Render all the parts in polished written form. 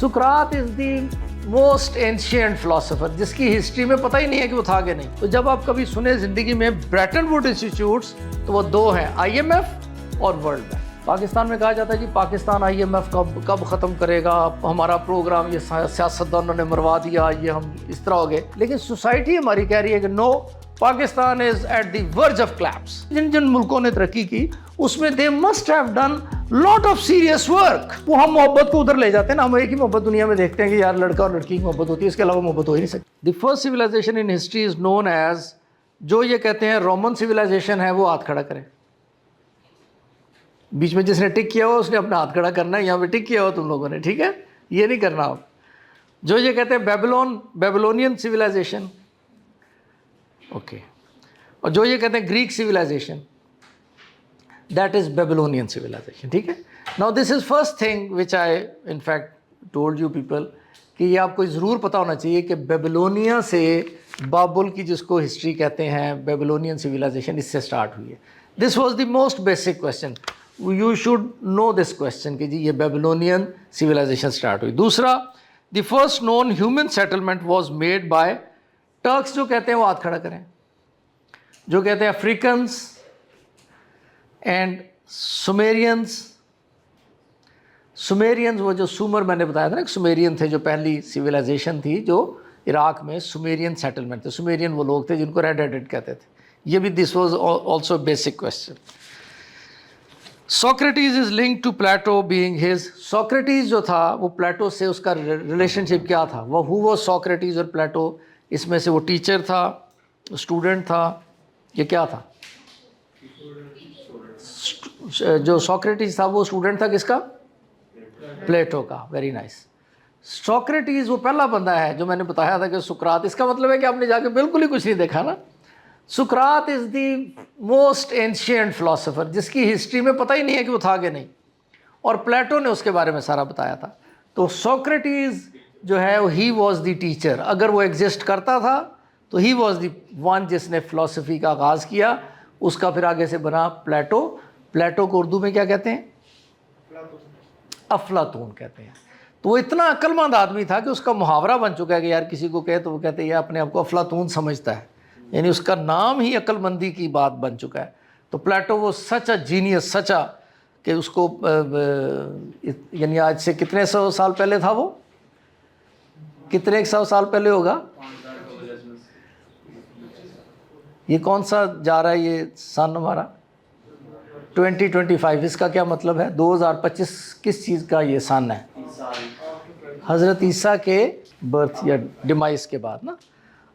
سقراط از the most ancient philosopher جس کی ہسٹری میں پتہ ہی نہیں ہے کہ وہ تھا کہ نہیں. تو جب آپ کبھی سنیں زندگی میں برٹن ووڈ انسٹیٹیوٹس تو وہ دو ہیں, آئی ایم ایف اور ورلڈ بینک. پاکستان میں کہا جاتا ہے جی پاکستان آئی ایم ایف کب ختم کرے گا, ہمارا پروگرام یہ سیاستدانوں نے مروا دیا, یہ ہم اس طرح ہو گئے. لیکن سوسائٹی ہماری کہہ رہی ہے کہ no, Pakistan is at the verge of collapse. جن ملکوں نے ترقی کی اس میں they must have done lot of serious work. وہ ہم محبت کو ادھر لے جاتے ہیں نا, ہم ایک ہی محبت دنیا میں دیکھتے ہیں کہ یار لڑکا اور لڑکی کی محبت ہوتی ہے, اس کے علاوہ محبت ہو ہی نہیں سکتی. The first civilisation in history is known as, جو یہ کہتے ہیں رومن سویلائزیشن ہے, وہ ہاتھ کھڑا کریں. بیچ میں جس نے ٹک کیا ہو اس نے اپنا ہاتھ کھڑا کرنا ہے, یہاں پہ ٹک کیا ہو تم لوگوں نے, ٹھیک ہے, یہ نہیں کرنا آپ. جو یہ کہتے ہیں بیبلونین سویلائزیشن, اوکے, اور جو یہ کہتے ہیں Greek civilisation, that is Babylonian civilisation, ٹھیک ہے. Now this is first thing which I in fact told you people, کہ یہ آپ کو ضرور پتہ ہونا چاہیے کہ بیبلونیا سے, بابل کی جس کو ہسٹری کہتے ہیں, بیبلونین سویلائزیشن اس سے سٹارٹ ہوئی ہے. This was the most basic question, you should know this question کہ جی یہ بیبلونین سویلائزیشن سٹارٹ ہوئی. دوسرا, the first known human settlement was made by Turks. جو کہتے ہیں وہ ہاتھ کھڑا کریں. جو کہتے ہیں افریقنس اینڈ سومیرینس. سومیرینس وہ جو سومر میں نے بتایا تھا نا, سومیرین تھے جو پہلی سویلائزیشن تھی جو عراق میں, سومیرین سیٹلمنٹ تھے. سومیرین وہ لوگ تھے جن کو ریڈ ہیڈڈ کہتے تھے. یہ بھی this was also basic question. Socrates is link to Plato being his. Socrates جو تھا وہ پلیٹو سے اس کا ریلیشن شپ کیا تھا, وہ ہو واز سوکریٹیز اور پلیٹو, اس میں سے وہ ٹیچر تھا, اسٹوڈنٹ تھا, یہ کیا تھا؟ جو سوکریٹیز تھا وہ اسٹوڈنٹ تھا کس کا؟ پلیٹو کا. Very nice. سوکریٹیز وہ پہلا بندہ ہے جو میں نے بتایا تھا کہ سقراط, اس کا مطلب ہے کہ آپ نے جا کے بالکل ہی کچھ نہیں دیکھا نا. سقراط از دی موسٹ اینشینٹ فلاسفر جس کی ہسٹری میں پتہ ہی نہیں ہے کہ وہ تھا کہ نہیں, اور پلیٹو نے اس کے بارے میں سارا بتایا تھا. تو سوکریٹیز جو ہے ہی واز دی ٹیچر. اگر وہ ایگزسٹ کرتا تھا تو ہی واز دی ون جس نے فلاسفی کا آغاز کیا. اس کا پھر آگے سے بنا پلیٹو. پلیٹو کو اردو میں کیا کہتے ہیں؟ افلاطون کہتے ہیں. تو وہ اتنا عقل مند آدمی تھا کہ اس کا محاورہ بن چکا ہے کہ یار کسی کو کہے تو وہ کہتے ہیں یہ اپنے آپ کو افلاطون سمجھتا ہے, یعنی اس کا نام ہی عقل مندی کی بات بن چکا ہے. تو پلیٹو وہ سچ اے جینیس, سچا کہ اس کو یعنی آج سے کتنے سو سال پہلے تھا وہ, کتنے 100 سال پہلے ہوگا. یہ کون سا جا رہا ہے یہ سن ہمارا 2025, اس کا کیا مطلب ہے؟ 2025 کس چیز کا یہ سن ہے؟ حضرت عیسیٰ کے برتھ یا ڈیمائس کے بعد نا,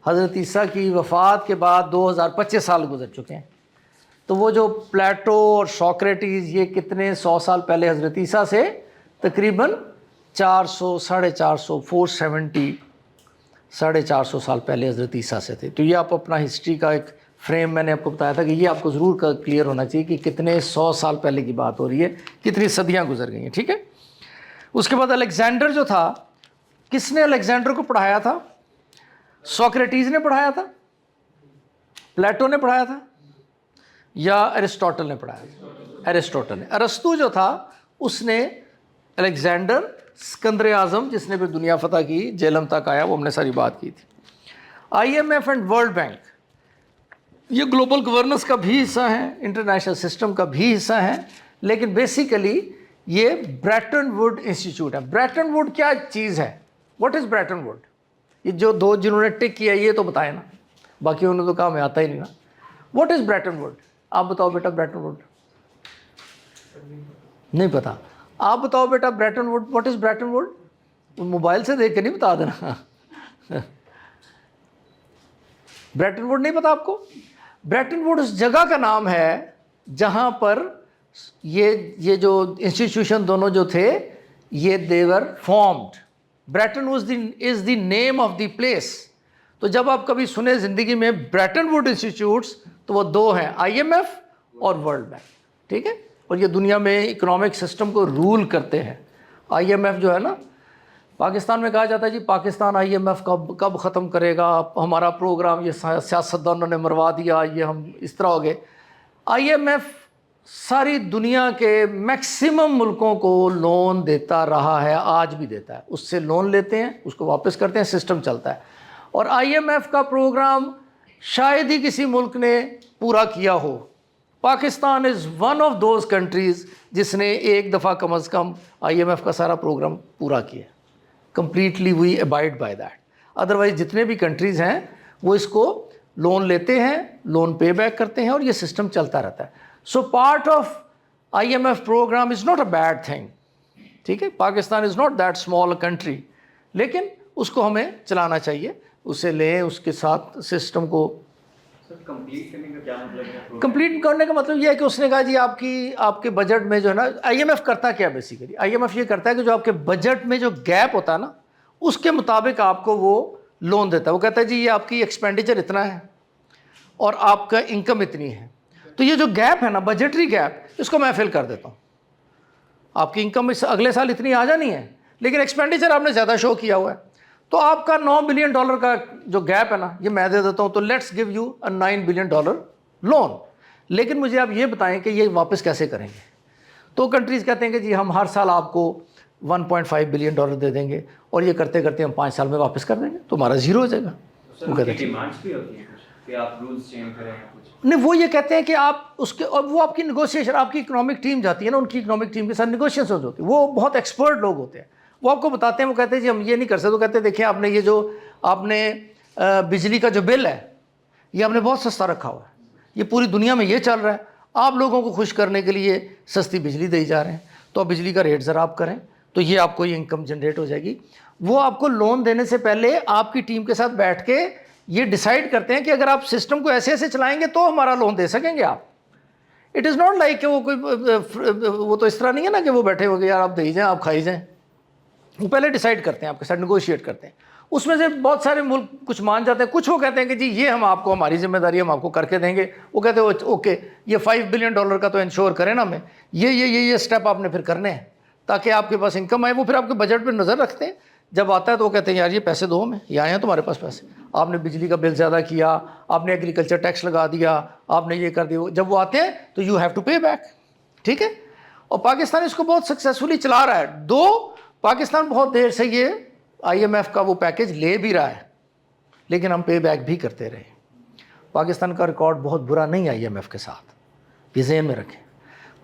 حضرت عیسیٰ کی وفات کے بعد 2025 سال گزر چکے ہیں. تو وہ جو پلیٹو اور سوکریٹیز یہ کتنے 100 سال پہلے حضرت عیسیٰ سے تقریباً 400 450 470 450 سال پہلے حضرت عیسیٰ سے تھے. تو یہ آپ اپنا ہسٹری کا ایک فریم میں نے آپ کو بتایا تھا کہ یہ آپ کو ضرور کلیئر ہونا چاہیے کہ کتنے 100 سال پہلے کی بات ہو رہی ہے, کتنی صدیاں گزر گئی ہیں, ٹھیک ہے. اس کے بعد الیگزینڈر جو تھا, کس نے الیگزینڈر کو پڑھایا تھا؟ سوکریٹیز نے پڑھایا تھا, پلیٹو نے پڑھایا تھا, یا ایرسٹوٹل نے پڑھایا تھا؟ ایرسٹوٹل نے. ارسطو جو تھا اس نے الیگزینڈر, اسکندر اعظم جس نے پھر دنیا فتح کی, جیلم تک آیا, وہ ہم نے ساری بات کی تھی. I am F and World Bank یہ گلوبل گورننس کا بھی حصہ ہیں, انٹرنیشنل سسٹم کا بھی حصہ ہیں, لیکن بیسیکلی یہ برٹن ووڈ انسٹیٹیوٹ ہے. برٹن ووڈ کیا چیز ہے؟ What is Bretton Woods? یہ جو دو جنہوں نے ٹک کیا یہ تو بتائیں نا, باقی انہوں نے تو کہا میں آتا ہی نہیں نا. What is Bretton Wood? آپ بتاؤ بیٹا. برٹن ووڈ نہیں پتا؟ آپ بتاؤ بیٹا Bretton Wood, what is Bretton Wood? Mobile سے دیکھ کے نہیں بتا دینا. برٹن ووڈ نہیں پتا آپ کو؟ برٹن ووڈ اس جگہ کا نام ہے جہاں پر یہ جو انسٹیٹیوشن دونوں جو تھے یہ they were formed. Bretton is the name of the place. تو جب آپ کبھی سنیں زندگی میں برٹن ووڈ انسٹیٹیوٹس تو وہ دو ہیں, آئی ایم ایف اور ورلڈ بینک, ٹھیک ہے. اور یہ دنیا میں اکنامک سسٹم کو رول کرتے ہیں. آئی ایم ایف جو ہے نا, پاکستان میں کہا جاتا ہے جی پاکستان آئی ایم ایف کب ختم کرے گا, ہمارا پروگرام یہ سیاستدانوں نے مروا دیا, یہ ہم اس طرح ہو گئے. آئی ایم ایف ساری دنیا کے میکسیمم ملکوں کو لون دیتا رہا ہے, آج بھی دیتا ہے. اس سے لون لیتے ہیں, اس کو واپس کرتے ہیں, سسٹم چلتا ہے. اور آئی ایم ایف کا پروگرام شاید ہی کسی ملک نے پورا کیا ہو. Pakistan is one of those countries جس نے ایک دفعہ کم از کم آئی ایم ایف کا سارا پروگرام پورا کیا. Completely we abide by that. Otherwise جتنے بھی کنٹریز ہیں وہ اس کو لون لیتے ہیں, لون پے بیک کرتے ہیں, اور یہ سسٹم چلتا رہتا ہے. So part of I am F programme is not a bad thing. ٹھیک ہے, Pakistan is not that small country, لیکن اس کو ہمیں چلانا چاہیے. اسے لیں, اس کے ساتھ سسٹم کو کمپلیٹ کرنے کا کیا مطلب ہے؟ کمپلیٹ کرنے کا مطلب یہ ہے کہ اس نے کہا جی آپ کے بجٹ میں جو ہے نا, آئی ایم ایف کرتا کیا بیسیکلی, آئی ایم ایف یہ کرتا ہے کہ جو آپ کے بجٹ میں جو گیپ ہوتا ہے نا, اس کے مطابق آپ کو وہ لون دیتا ہے. وہ کہتا ہے جی یہ آپ کی ایکسپینڈیچر اتنا ہے اور آپ کا انکم اتنی ہے, تو یہ جو گیپ ہے نا, بجٹری گیپ, اس کو میں فل کر دیتا ہوں. آپ کی انکم اس اگلے سال اتنی آ جانی ہے, لیکن ایکسپینڈیچر آپ نے زیادہ شو کیا ہوا ہے, تو آپ کا $9 بلین کا جو گیپ ہے نا, یہ میں دے دیتا ہوں. تو let's give you $9 billion loan, لیکن مجھے آپ یہ بتائیں کہ یہ واپس کیسے کریں گے. تو کنٹریز کہتے ہیں کہ جی ہم ہر سال آپ کو $1.5 بلین دے دیں گے, اور یہ کرتے کرتے ہم 5 سال میں واپس کر دیں گے, تو ہمارا زیرو ہو جائے گا. وہ کہتے ہیں ڈیمانڈز بھی ہوتی ہیں کہ آپ رولز چینج کریں کچھ نہیں, وہ یہ کہتے ہیں کہ آپ اس کے, اور وہ آپ کی نیگوشیشن, آپ کی اکنامک ٹیم جاتی ہے نا, ان کی اکنامک ٹیم کے ساتھ نیگوشیشن ہوتی ہے. وہ بہت ایکسپرٹ لوگ ہوتے ہیں, وہ آپ کو بتاتے ہیں. وہ کہتے ہیں جی ہم یہ نہیں کر سکتے. وہ کہتے ہیں دیکھیں آپ نے یہ جو آپ نے بجلی کا جو بل ہے, یہ آپ نے بہت سستا رکھا ہوا ہے, یہ پوری دنیا میں یہ چل رہا ہے, آپ لوگوں کو خوش کرنے کے لیے سستی بجلی دی جا رہے ہیں, تو آپ بجلی کا ریٹ ذرا آپ کریں, تو یہ آپ کو یہ انکم جنریٹ ہو جائے گی. وہ آپ کو لون دینے سے پہلے آپ کی ٹیم کے ساتھ بیٹھ کے یہ ڈیسائیڈ کرتے ہیں کہ اگر آپ سسٹم کو ایسے ایسے چلائیں گے تو ہمارا لون دے سکیں گے آپ. اٹ از ناٹ لائک کہ وہ کوئی, وہ تو اس طرح نہیں ہے نا کہ وہ بیٹھے ہو گئے یار آپ دے جائیں آپ کھائی جائیں. وہ پہلے ڈیسائیڈ کرتے ہیں, آپ کے ساتھ نیگوشیٹ کرتے ہیں. اس میں سے بہت سارے ملک کچھ مان جاتے ہیں, کچھ وہ کہتے ہیں کہ جی یہ ہم آپ کو, ہماری ذمہ داری ہم آپ کو کر کے دیں گے. وہ کہتے ہیں اوکے یہ $5 بلین کا تو انشور کریں نا ہمیں, یہ اسٹیپ آپ نے پھر کرنے ہیں تاکہ آپ کے پاس انکم آئے. وہ پھر آپ کے بجٹ پہ نظر رکھتے ہیں, جب آتا ہے تو وہ کہتے ہیں یار یہ پیسے دو ہمیں, یہ آئے ہیں تمہارے پاس پیسے, آپ نے بجلی کا بل زیادہ کیا, آپ نے ایگریکلچر ٹیکس لگا دیا, آپ نے یہ کر دیا. جب وہ آتے ہیں تو you have to pay back. ٹھیک ہے, اور پاکستان اس کو بہت سکسیزفلی چلا رہا ہے. پاکستان بہت دیر سے یہ آئی ایم ایف کا وہ پیکج لے بھی رہا ہے, لیکن ہم پے بیک بھی کرتے رہے. پاکستان کا ریکارڈ بہت برا نہیں ہے آئی ایم ایف کے ساتھ, یہ ذہن میں رکھیں.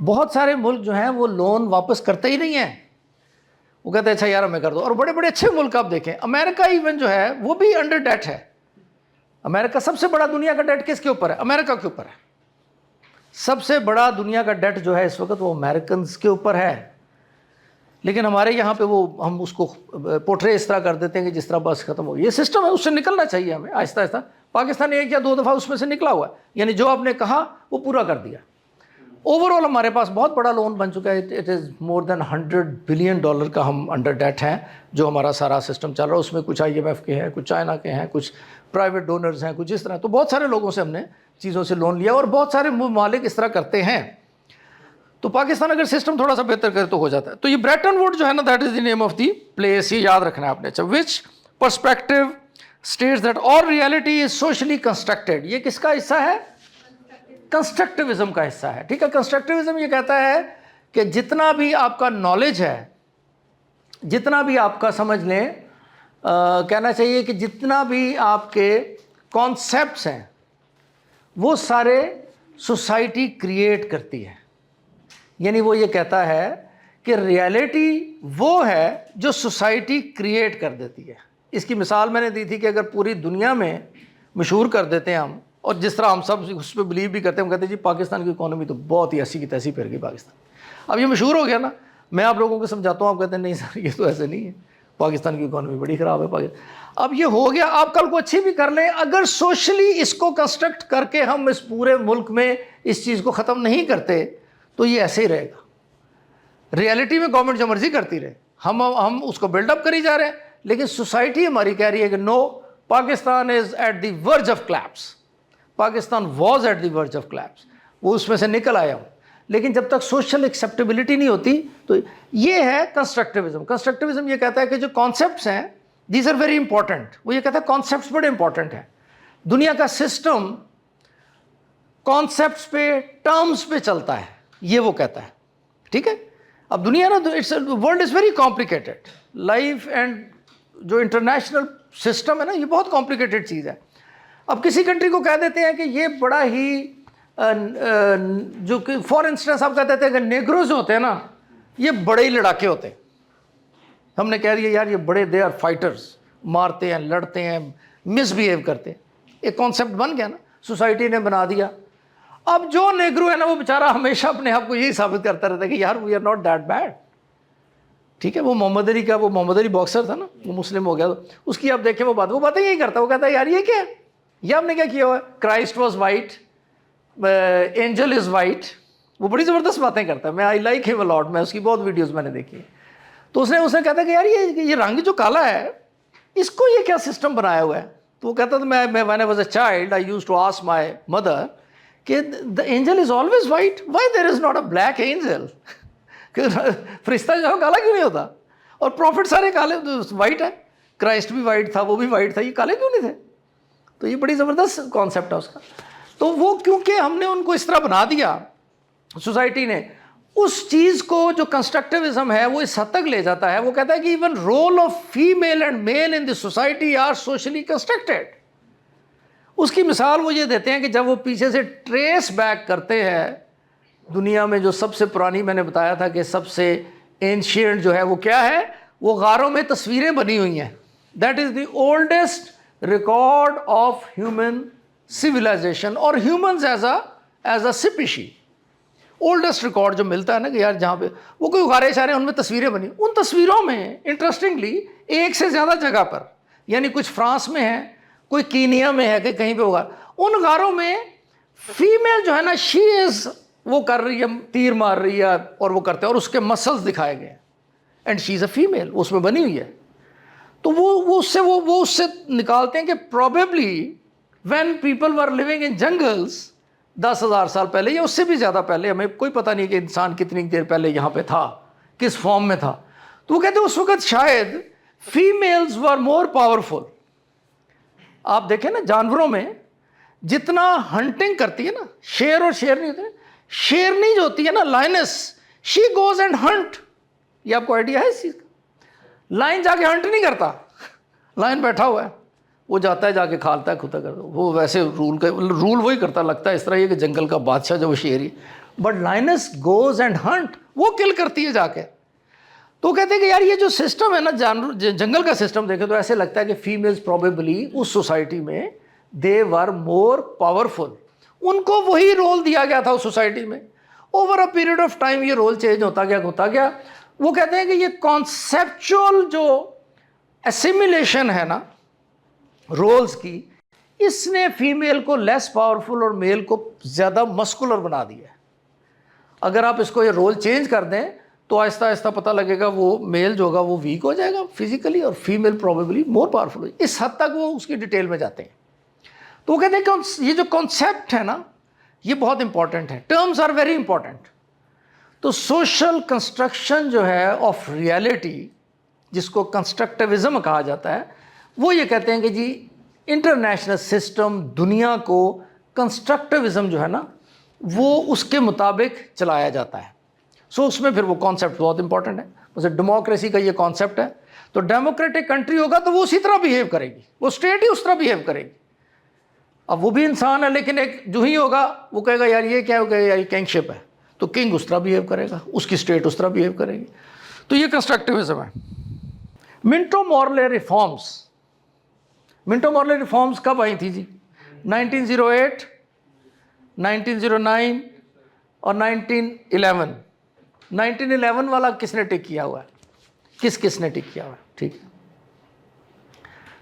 بہت سارے ملک جو ہیں وہ لون واپس کرتے ہی نہیں ہیں. وہ کہتے ہیں اچھا یار ہمیں کر دو. اور بڑے بڑے اچھے ملک آپ دیکھیں, امریکہ ایون جو ہے وہ بھی انڈر ڈیٹ ہے. امریکہ سب سے بڑا دنیا کا ڈیٹ کس کے اوپر ہے؟ امریکہ کے اوپر ہے. سب سے بڑا دنیا کا ڈیٹ جو ہے اس وقت وہ امریکنز کے اوپر ہے. لیکن ہمارے یہاں پہ وہ ہم اس کو پورٹرے اس طرح کر دیتے ہیں کہ جس طرح بس ختم ہو. یہ سسٹم ہے, اس سے نکلنا چاہیے ہمیں آہستہ آہستہ. پاکستان 1 یا 2 دفعہ اس میں سے نکلا ہوا ہے, یعنی جو آپ نے کہا وہ پورا کر دیا. اوور آل ہمارے پاس بہت بڑا لون بن چکا ہے. It is more then $100 billion کا ہم انڈر ڈیٹ ہیں, جو ہمارا سارا سسٹم چل رہا ہے. اس میں کچھ آئی ایم ایف کے ہیں, کچھ چائنا کے ہیں, کچھ پرائیویٹ ڈونرز ہیں, کچھ اس طرح. تو بہت سارے لوگوں سے ہم نے چیزوں سے لون لیا, اور بہت سارے ممالک اس طرح کرتے ہیں. تو پاکستان اگر سسٹم تھوڑا سا بہتر کرے تو ہو جاتا ہے. تو یہ بریٹن ووڈ جو ہے نا, that is the name of the place, یہ یاد رکھنا ہے آپ نے. اچھا, وچ پرسپیکٹو اسٹیٹس دیٹ اور ریئلٹی از سوشلی کنسٹرکٹیڈ. یہ کس کا حصہ ہے؟ کنسٹرکٹیوزم کا حصہ ہے. ٹھیک ہے, کنسٹرکٹیوزم یہ کہتا ہے کہ جتنا بھی آپ کا نالج ہے, جتنا بھی آپ کا سمجھ لیں, کہنا چاہیے کہ جتنا بھی آپ کے کانسیپٹس ہیں وہ سارے سوسائٹی کریٹ کرتی ہے. یعنی وہ یہ کہتا ہے کہ ریالٹی وہ ہے جو سوسائٹی کریٹ کر دیتی ہے. اس کی مثال میں نے دی تھی کہ اگر پوری دنیا میں مشہور کر دیتے ہیں ہم, اور جس طرح ہم سب اس پہ بلیو بھی کرتے ہیں, ہم کہتے ہیں جی پاکستان کی اکانومی تو بہت ہی ایسی کی تیسی پھر گئی پاکستان. اب یہ مشہور ہو گیا نا, میں آپ لوگوں کو سمجھاتا ہوں, آپ کہتے ہیں نہیں سر یہ تو ایسے نہیں ہے, پاکستان کی اکانومی بڑی خراب ہے پاکستان. اب یہ ہو گیا, آپ کل کو اچھی بھی کر لیں, اگر سوشلی اس کو کنسٹرکٹ کر کے ہم اس پورے ملک میں اس چیز کو ختم نہیں کرتے تو یہ ایسے ہی رہے گا. ریئلٹی میں گورنمنٹ جو مرضی کرتی رہے, ہم اس کو بلڈ اپ کری جا رہے ہیں, لیکن سوسائٹی ہماری کہہ رہی ہے کہ no, Pakistan is at the verge of collapse. Pakistan was at the verge of collapse. وہ اس میں سے نکل آیا ہوں, لیکن جب تک سوشل ایکسیپٹیبلٹی نہیں ہوتی تو یہ ہے کنسٹرکٹیوزم. کنسٹرکٹیوزم یہ کہتا ہے کہ جو کانسیپٹس ہیں دیز آر ویری امپورٹنٹ. وہ یہ کہتا ہے کانسیپٹس بڑے امپورٹنٹ ہیں. دنیا کا سسٹم کانسیپٹس پہ, ٹرمز پہ چلتا ہے. یہ وہ کہتا ہے. ٹھیک ہے. اب دنیا نا world is very complicated. Life and جو انٹرنیشنل سسٹم ہے نا یہ بہت کمپلیکیٹڈ چیز ہے. اب کسی کنٹری کو کہہ دیتے ہیں کہ یہ بڑا ہی جو کہ فار انسٹنس آپ کہتے تھے کہ نیگروز ہوتے ہیں نا یہ بڑے ہی لڑاکے ہوتے ہیں. ہم نے کہہ دیا یار یہ بڑے دے آر فائٹرز, مارتے ہیں, لڑتے ہیں, مس بیہیو کرتے ہیں. ایک کانسیپٹ بن گیا نا, سوسائٹی نے بنا دیا. اب جو نیگرو ہے نا وہ بیچارہ ہمیشہ اپنے آپ کو یہی ثابت کرتا رہتا ہے کہ یار we are not that bad. ٹھیک ہے. وہ محمد علی باکسر تھا نا, وہ مسلم ہو گیا, تو اس کی آپ دیکھیں وہ باتیں یہی کرتا ہے. وہ کہتا ہے یار یہ کیا ہے, یہ آپ نے کیا کیا ہوا ہے, Christ was white, angel is white. وہ بڑی زبردست باتیں کرتا ہے. میں آئی لائک ہم اے لاٹ, میں اس کی بہت ویڈیوز میں نے دیکھی. تو اس نے کہتا ہے کہ یار یہ رنگ جو کالا ہے اس کو یہ کیا سسٹم بنایا ہوا ہے. تو وہ کہتا تھا میں when I was a child I used to ask my mother کہ the angel is always white, why there is not a black angel. فرشتہ جو ہے کالا کیوں نہیں ہوتا, اور پروفٹ سارے کالے وائٹ ہیں, کرائسٹ بھی وائٹ تھا, وہ بھی وائٹ تھا, یہ کالے کیوں نہیں تھے. تو یہ بڑی زبردست کانسیپٹ ہے اس کا. تو وہ کیونکہ ہم نے ان کو اس طرح بنا دیا سوسائٹی نے, اس چیز کو جو کنسٹرکٹیوزم ہے وہ اس حد تک لے جاتا ہے. وہ کہتا ہے کہ even role of female and male in the society are socially constructed. اس کی مثال وہ یہ دیتے ہیں کہ جب وہ پیچھے سے ٹریس بیک کرتے ہیں دنیا میں جو سب سے پرانی, میں نے بتایا تھا کہ سب سے اینشینٹ جو ہے وہ کیا ہے, وہ غاروں میں تصویریں بنی ہوئی ہیں. That is the oldest record of human civilisation اور humans as a species. Oldest record جو ملتا ہے نا کہ یار جہاں پہ وہ کوئی غارے شارے ان میں تصویریں بنی. ان تصویروں میں انٹرسٹنگلی ایک سے زیادہ جگہ پر, یعنی کچھ فرانس میں ہے, کوئی کینیا میں ہے, کہ کہیں پہ ہوگا, ان غاروں میں فیمیل جو ہے نا شی از وہ کر رہی ہے, تیر مار رہی ہے اور وہ کرتے ہیں, اور اس کے مسلز دکھائے گئے, and she is a female, اس میں بنی ہوئی ہے. تو وہ اس سے نکالتے ہیں کہ probably when people were living in jungles 10,000 سال پہلے یا اس سے بھی زیادہ پہلے, ہمیں کوئی پتہ نہیں کہ انسان کتنی دیر پہلے یہاں پہ تھا, کس فارم میں تھا. تو وہ کہتے ہیں اس وقت شاید فیمیلز ور مور پاورفل. آپ دیکھیں نا جانوروں میں جتنا ہنٹنگ کرتی ہے نا, شیر اور شیرنی ہوتے ہیں, شیرنی جو ہوتی ہے نا lions, she goes and hunt. یہ آپ کو آئیڈیا ہے اس چیز کا؟ لائن جا کے ہنٹ نہیں کرتا, لائن بیٹھا ہوا ہے, وہ جاتا ہے جا کے کھالتا ہے, کھوتا کرتا ہے. وہ ویسے رول وہی کرتا, لگتا ہے اس طرح یہ کہ جنگل کا بادشاہ جو وہ شیر ہی, but lions goes and hunt, وہ کل کرتی ہے جا کے. تو کہتے ہیں کہ یار یہ جو سسٹم ہے نا جنگل کا سسٹم دیکھیں تو ایسے لگتا ہے کہ فیمیلز پروبیبلی اس سوسائٹی میں دے ور مور پاورفل. ان کو وہی رول دیا گیا تھا اس سوسائٹی میں. Over a period of time یہ رول چینج ہوتا گیا. وہ کہتے ہیں کہ یہ کانسیپچول جو اسیمیلیشن ہے نا رولز کی, اس نے فیمیل کو لیس پاورفل اور میل کو زیادہ مسکولر بنا دیا ہے. اگر آپ اس کو یہ رول چینج کر دیں تو آہستہ آہستہ پتہ لگے گا وہ میل جو ہوگا وہ ویک ہو جائے گا فزیکلی, اور فیمیل پروبیبلی مور پاورفل ہو. اس حد تک وہ اس کی ڈیٹیل میں جاتے ہیں. تو وہ کہتے ہیں کہ یہ جو کانسیپٹ ہے نا یہ بہت امپورٹنٹ ہے, ٹرمز آر ویری امپورٹنٹ. تو سوشل کنسٹرکشن جو ہے آف ریئلٹی, جس کو کنسٹرکٹیوزم کہا جاتا ہے, وہ یہ کہتے ہیں کہ جی انٹرنیشنل سسٹم دنیا کو کنسٹرکٹیوزم جو ہے نا وہ اس کے مطابق چلایا جاتا ہے. سو اس میں پھر وہ کانسیپٹ بہت امپورٹنٹ ہے. جیسے ڈیموکریسی کا یہ کانسیپٹ ہے, تو ڈیموکریٹک کنٹری ہوگا تو وہ اسی طرح بیہیو کرے گی, وہ اسٹیٹ ہی اس طرح بیہیو کرے گی. اب وہ بھی انسان ہے, لیکن ایک جو ہی ہوگا وہ کہے گا یار یہ کیا ہوگا, یار یہ کنگشپ ہے, تو کنگ اس طرح بیہیو کرے گا, اس کی اسٹیٹ اس طرح بیہیو کرے گی. تو یہ کنسٹرکٹیوزم ہے. منٹو مورلے ریفارمز کب آئی تھی جی؟ 1908, 1909 اور 1911. 1911 والا کس نے ٹک کیا ہوا ہے, کس نے ٹک کیا ہوا ہے؟ ٹھیک ہے,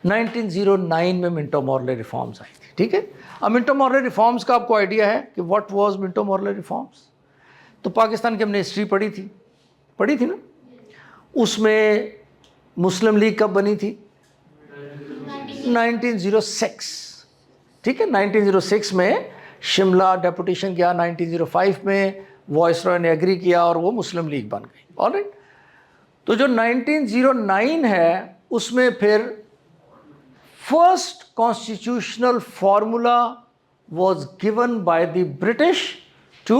1909 میں منٹو مورلے ریفارمز آئی تھی. ٹھیک ہے. اب منٹو مورلے ریفارمز کا آپ کو آئیڈیا ہے کہ what was Manto Morley reforms? تو پاکستان کی ہم نے ہسٹری پڑھی تھی نا, اس میں مسلم لیگ کب بنی تھی؟ 1906. ٹھیک ہے. 1906 میں شملہ ڈیپوٹیشن کیا, 1905 میں وائس رائے نے ایگری کیا اور وہ مسلم لیگ بن گئی. آلرائٹ. تو جو 1909 ہے اس میں پھر first constitutional formula was given by the British to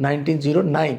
1909।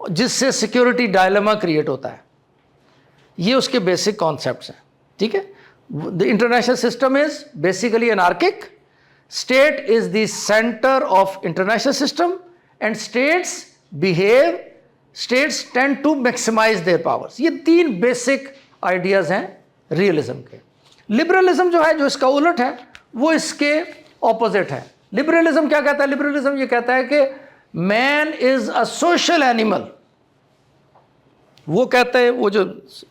جس سے سیکورٹی ڈائلما کریٹ ہوتا ہے. یہ اس کے بیسک کانسیپٹس ہیں. ٹھیک ہے. The international system is basically anarchic. State is the centre of international system and states tend to maximise their powers. یہ 3 بیسک آئیڈیاز ہیں ریئلزم کے. لبرلزم جو ہے, جو اس کا الٹ ہے, وہ اس کے اپوزٹ ہے. لبرلزم کیا کہتا ہے؟ لبرلزم یہ کہتا ہے کہ مین از اے سوشل اینیمل. وہ کہتے ہیں, وہ جو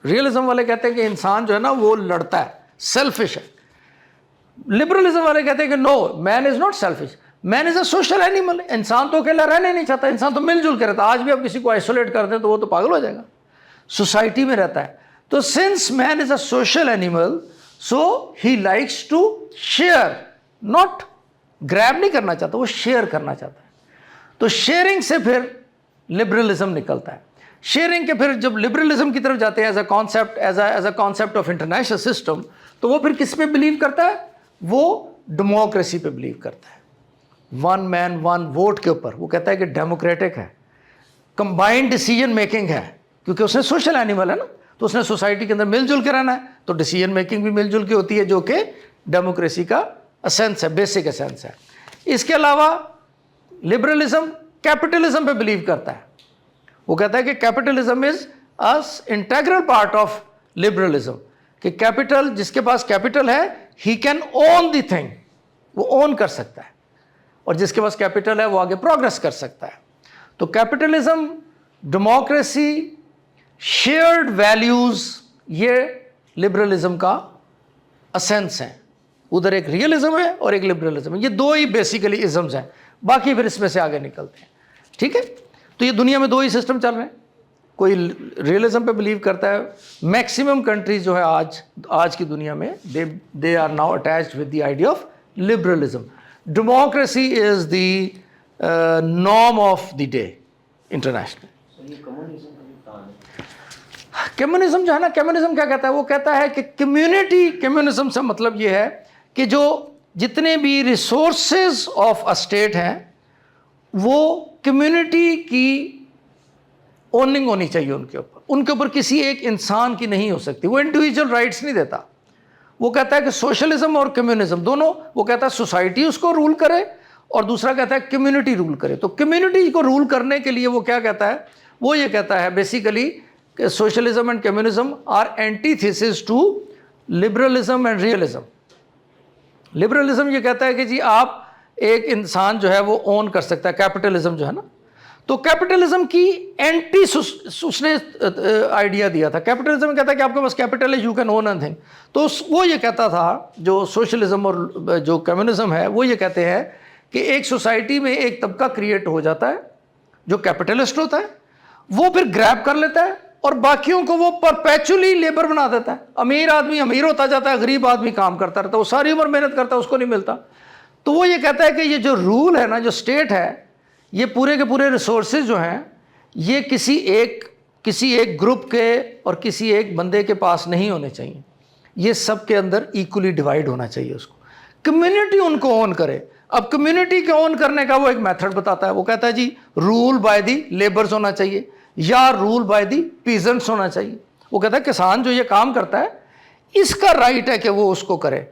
ریئلزم والے کہتے ہیں کہ انسان جو ہے نا وہ لڑتا ہے, سیلفش ہے. لبرلزم والے کہتے ہیں کہ no, man is not selfish, man is a social animal. انسان تو اکیلا رہنا نہیں چاہتا, انسان تو مل جل کے رہتا ہے. آج بھی آپ کسی کو آئسولیٹ کر دیں تو وہ تو پاگل ہو جائے گا. سوسائٹی میں رہتا ہے. تو since man is a social animal, so he likes to share, not grab نہیں کرنا چاہتا, وہ شیئر کرنا چاہتا ہے. تو شیئرنگ سے پھر لبرلزم نکلتا ہے. شیئرنگ کے پھر جب لبرلزم کی طرف جاتے ہیں as a concept of international system, تو وہ پھر کس پہ بلیو کرتا ہے؟ وہ ڈیموکریسی پہ بلیو کرتا ہے. 1 مین 1 ووٹ کے اوپر. وہ کہتا ہے کہ ڈیموکریٹک ہے, کمبائنڈ ڈیسیجن میکنگ ہے, کیونکہ اس نے سوشل اینیمل ہے نا, تو اس نے سوسائٹی کے اندر مل جل کے رہنا ہے, تو ڈیسیجن میکنگ بھی مل جل کے ہوتی ہے, جو کہ ڈیموکریسی کا اسینس ہے, بیسک اسینس ہے. اس کے علاوہ لبرلزم کیپٹلزم پہ بلیو کرتا ہے. وہ کہتا ہے کہ capitalism is integral part of liberalism, کہ کیپٹل, جس کے پاس کیپٹل ہے, he can own the thing, وہ اون کر سکتا ہے, اور جس کے پاس کیپٹل ہے وہ آگے پروگرس کر سکتا ہے. تو کیپٹلزم, ڈیموکریسی, شیئرڈ ویلیوز, یہ لبرلزم کا اسینس ہیں. ادھر ایک ریئلزم ہے اور ایک لبرلزم ہے. یہ 2 ہی بیسیکلی ازمز ہیں, باقی پھر اس میں سے آگے نکلتے ہیں. ٹھیک ہے. تو یہ دنیا میں 2 ہی سسٹم چل رہے ہیں. کوئی ریئلزم پہ بلیو کرتا ہے. میکسیمم کنٹریز جو ہے آج کی دنیا میں they are now attached with the idea of liberalism. Democracy is the norm of the day international. Communism جو ہے نا, کمیونزم کیا کہتا ہے؟ وہ کہتا ہے کہ کمیونزم سے مطلب یہ ہے کہ جو جتنے بھی ریسورسز آف اے اسٹیٹ ہیں وہ کمیونٹی کی اوننگ ہونی چاہیے ان کے اوپر. ان کے اوپر کسی ایک انسان کی نہیں ہو سکتی. وہ انڈیویجول رائٹس نہیں دیتا. وہ کہتا ہے کہ سوشلزم اور کمیونزم دونوں, وہ کہتا ہے سوسائٹی اس کو رول کرے, اور دوسرا کہتا ہے کمیونٹی رول کرے. تو کمیونٹی کو رول کرنے کے لیے وہ کیا کہتا ہے؟ وہ یہ کہتا ہے بیسیکلی کہ socialism and communism are antithesis to liberalism and realism. Liberalism یہ کہتا ہے کہ جی آپ ایک انسان جو ہے وہ اون کر سکتا ہے. کیپٹلزم جو ہے نا, تو کیپٹلزم کی اینٹی اس نے آئیڈیا دیا تھا. کیپٹلزم کہتا ہے کہ آپ کے پاس کیپٹل ہے, you can own anything. تو وہ یہ کہتا تھا, جو سوشلزم اور جو کمیونزم ہے وہ یہ کہتے ہیں کہ ایک سوسائٹی میں ایک طبقہ کریٹ ہو جاتا ہے جو کیپٹلسٹ ہوتا ہے, وہ پھر گریب کر لیتا ہے اور باقیوں کو وہ پرپیچولی لیبر بنا دیتا ہے. امیر آدمی امیر ہوتا جاتا ہے, غریب آدمی کام کرتا رہتا ہے, وہ ساری عمر محنت کرتا ہے, اس کو نہیں ملتا. تو وہ یہ کہتا ہے کہ یہ جو رول ہے نا, جو اسٹیٹ ہے, یہ پورے کے پورے ریسورسز جو ہیں یہ کسی ایک گروپ کے اور کسی ایک بندے کے پاس نہیں ہونے چاہیے. یہ سب کے اندر ایکولی ڈیوائڈ ہونا چاہیے. اس کو کمیونٹی ان کو اون کرے. اب کمیونٹی کے اون کرنے کا وہ ایک میتھڈ بتاتا ہے. وہ کہتا ہے جی رول بائی دی لیبرز ہونا چاہیے یا رول بائی دی پیزنٹس ہونا چاہیے. وہ کہتا ہے کسان جو یہ کام کرتا ہے اس کا رائٹ ہے کہ وہ اس کو کرے.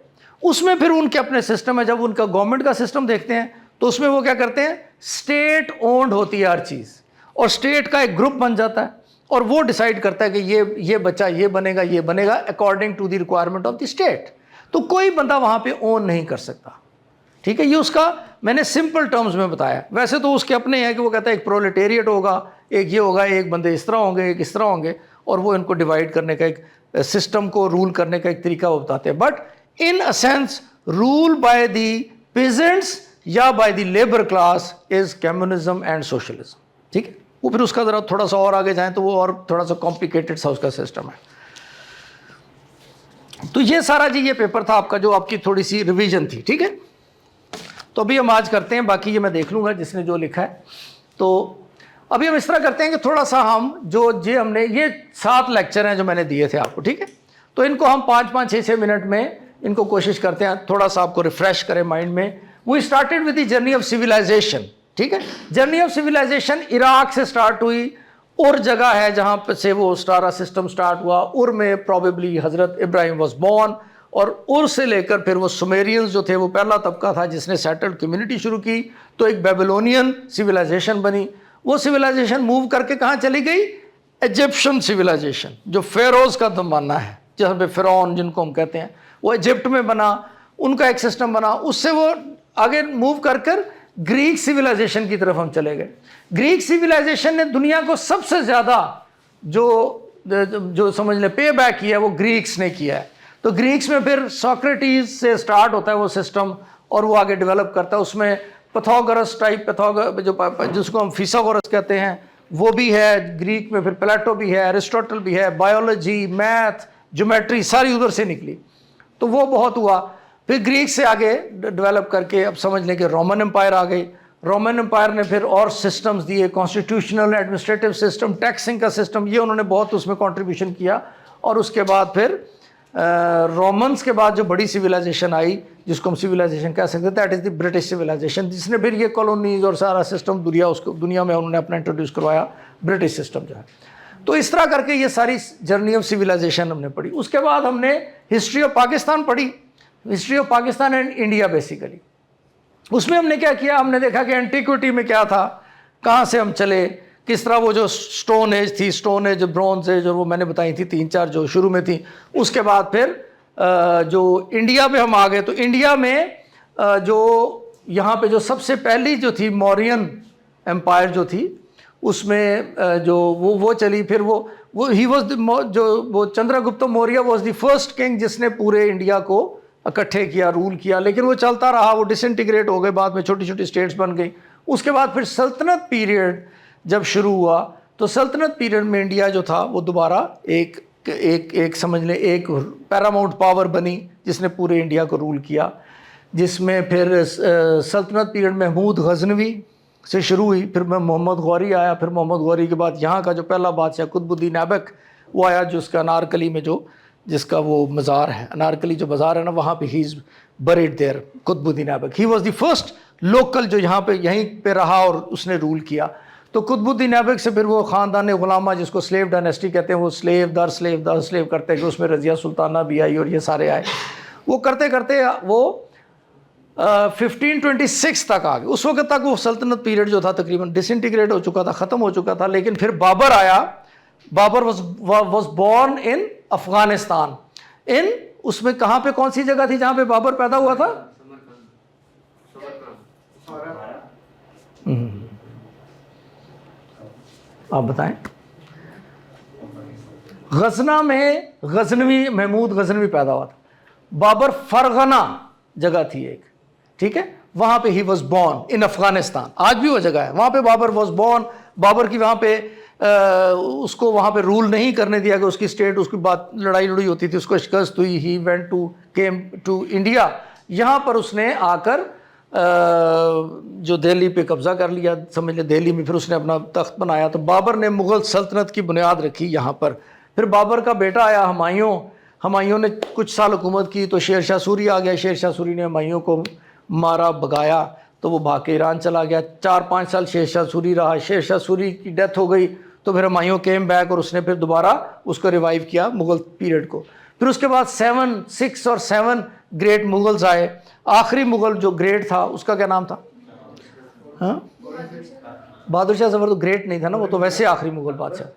اس میں پھر ان کے اپنے سسٹم ہے. جب ان کا گورنمنٹ کا سسٹم دیکھتے ہیں تو اس میں وہ کیا کرتے ہیں, اسٹیٹ اونڈ ہوتی ہے ہر چیز, اور اسٹیٹ کا ایک گروپ بن جاتا ہے, اور وہ ڈیسائیڈ کرتا ہے کہ یہ بچہ یہ بنے گا according to the requirement of the state. تو کوئی بندہ وہاں پہ اون نہیں کر سکتا. ٹھیک ہے. یہ اس کا میں نے سمپل ٹرمز میں بتایا. ویسے تو اس کے اپنے ہیں کہ وہ کہتا ہے ایک پرولٹیریٹ ہوگا, ایک یہ ہوگا, ایک بندے اس طرح ہوں گے, ایک اس طرح ہوں گے, اور وہ ان کو ڈیوائڈ کرنے کا ایک سسٹم کو رول کرنے کا ایک طریقہ وہ بتاتے ہیں. But in a sense rule by the peasants یا by the labour class is communism and socialism. ٹھیک ہے. وہ پھر اس کا ذرا تھوڑا سا اور آگے جائیں تو وہ اور تھوڑا سا کمپلیکیٹڈ سا اس کا سسٹم ہے. تو یہ سارا جی یہ پیپر تھا آپ کا, جو آپ کی تھوڑی سی ریویژن تھی. ٹھیک ہے. تو ابھی ہم آج کرتے ہیں, باقی یہ میں دیکھ لوں گا جس نے جو لکھا ہے. تو ابھی ہم اس طرح کرتے ہیں کہ تھوڑا سا ہم ہم نے یہ 7 لیکچر ہیں جو میں نے دیے تھے آپ کو. ٹھیک ہے. تو ان کو ہم 5-5 6 منٹ میں ان کو کوشش کرتے ہیں تھوڑا سا آپ کو ریفریش کریں مائنڈ میں. We started with the journey of civilization. ٹھیک ہے. جرنی آف سویلائزیشن عراق سے اسٹارٹ ہوئی اور جگہ ہے جہاں پہ سے وہ اسٹارا سسٹم سٹارٹ ہوا. اور میں پروبیبلی حضرت ابراہیم واز بورن, اور اور سے لے کر پھر وہ سومیرینز جو تھے وہ پہلا طبقہ تھا جس نے سیٹلڈ کمیونٹی شروع کی, تو ایک بیبلونین سویلائزیشن بنی. وہ سویلائزیشن موو کر کے کہاں چلی گئی؟ ایجپشن سویلائزیشن, جو فیروز کا زمانہ ہے, جہاں پہ فرعون جن کو ہم کہتے ہیں, وہ ایجپٹ میں بنا, ان کا ایک سسٹم بنا. اس سے وہ آگے موو کر کر گریک سویلائزیشن کی طرف ہم چلے گئے. گریک سویلائزیشن نے دنیا کو سب سے زیادہ جو سمجھ لیں پے بیک کیا ہے وہ گریکس نے کیا ہے. تو گریکس میں پھر سوکریٹیز سے سٹارٹ ہوتا ہے وہ سسٹم, اور وہ آگے ڈیولپ کرتا ہے. اس میں پیتھاگورس ٹائپ جس کو ہم فیثاغورس کہتے ہیں وہ بھی ہے گریک میں, پھر پلیٹو بھی ہے, ارسٹوٹل بھی ہے, بایولوجی, میتھ, جیومیٹری ساری ادھر سے نکلی. تو وہ بہت ہوا. پھر گریک سے آگے ڈیولپ کر کے اب سمجھ لیں کہ رومن امپائر آ گئی. رومن امپائر نے پھر اور سسٹمز دیے, کانسٹیٹیوشنل ایڈمنسٹریٹو سسٹم, ٹیکسنگ کا سسٹم, یہ انہوں نے بہت اس میں کنٹریبیوشن کیا. اور اس کے بعد پھر رومنس کے بعد جو بڑی سویلائزیشن آئی جس کو ہم سویلائزیشن کہہ سکتے ہیں, that is the British civilization, جس نے پھر یہ کالونیز اور سارا سسٹم دنیا میں انہوں نے اپنا انٹروڈیوس کروایا, برٹش سسٹم جو ہے. تو اس طرح کر کے یہ ساری جرنی آف سویلائزیشن ہم نے پڑھی. اس کے بعد ہم نے ہسٹری آف پاکستان پڑھی, history of Pakistan and India basically. اس میں ہم نے کیا کیا, ہم نے دیکھا کہ اینٹیکوٹی میں کیا تھا, کہاں سے ہم چلے, کس طرح وہ جو سٹون ایج تھی, سٹون ایج, برونز ایج, اور وہ میں نے بتائی تھی 3-4 جو شروع میں تھی. اس کے بعد پھر جو انڈیا میں ہم آ گئے, تو انڈیا میں جو یہاں پہ جو سب سے پہلی جو تھی مورین امپائر جو تھی, اس میں جو وہ چلی. پھر ہی واز جو وہ Chandra Gupta Maurya was the first king جس نے پورے انڈیا کو اکٹھے کیا, رول کیا. لیکن وہ چلتا رہا, وہ ڈس انٹیگریٹ ہو گئے, بعد میں چھوٹی چھوٹی اسٹیٹس بن گئی. اس کے بعد پھر سلطنت پیریڈ جب شروع ہوا, تو سلطنت پیریڈ میں انڈیا جو تھا وہ دوبارہ ایک سمجھ لیں ایک پیراماؤنٹ پاور بنی جس نے پورے انڈیا کو رول کیا. جس میں پھر سلطنت پیریڈ محمود غزنوی سے شروع ہوئی, پھر میں محمد غوری آیا, پھر محمد غوری کے بعد یہاں کا جو پہلا بادشاہ قطب الدین ایبک وہ آیا, جو اس کا انارکلی میں جس کا وہ مزار ہے, انارکلی جو بازار ہے نا, وہاں پہ ہی از bread there, Qutub Uddin Aibak. He was the first local جو یہاں پہ یہیں پہ رہا اور اس نے رول کیا. تو قطب الدین ایبک سے پھر وہ خاندان غلامہ جس کو سلیو ڈائنیسٹی کہتے ہیں, وہ سلیو در سلیو کرتے کہ اس میں رضیہ سلطانہ بھی آئی اور یہ سارے آئے. وہ کرتے کرتے وہ 1526 تک آ گئے. اس وقت تک وہ سلطنت پیریڈ جو تھا تقریباً ڈس انٹیگریٹ ہو چکا تھا, ختم ہو چکا تھا. لیکن پھر بابر آیا. Babur was born in Afghanistan. اس میں کہاں پہ کون سی جگہ تھی جہاں پہ بابر پیدا ہوا تھا؟ آپ بتائیں. غزنہ میں غزنوی, محمود غزنوی پیدا ہوا تھا. بابر فرغنہ جگہ تھی ایک, ٹھیک ہے, وہاں پہ he was born in Afghanistan. آج بھی وہ جگہ ہے, وہاں پہ بابر واز بورن. بابر کی وہاں پہ اس کو وہاں پہ رول نہیں کرنے دیا کہ اس کی اسٹیٹ, اس کی بات لڑائی ہوتی تھی, اس کو شکست ہوئی. He went came to India. یہاں پر اس نے آ کر جو دہلی پہ قبضہ کر لیا, سمجھ لیں دہلی میں پھر اس نے اپنا تخت بنایا. تو بابر نے مغل سلطنت کی بنیاد رکھی یہاں پر. پھر بابر کا بیٹا آیا ہمایوں نے کچھ سال حکومت کی. تو شیر شاہ سوری آ گیا. شیر شاہ سوری نے ہمایوں کو مارا, بھگایا, تو وہ بھاگ کے ایران چلا گیا. 4-5 سال شیر شاہ سوری رہا. شیر شاہ سوری کی ڈیتھ ہو گئی تو پھر ہمایوں کیم بیک, اور اس نے پھر دوبارہ اس کو ریوائیو کیا مغل پیریڈ کو. پھر اس کے بعد 6 اور 7 گریٹ مغلز آئے. آخری مغل جو گریٹ تھا اس کا کیا نام تھا؟ ہاں, بہادر شاہ ظفر تو گریٹ نہیں تھا نا, وہ تو ویسے آخری مغل بادشاہ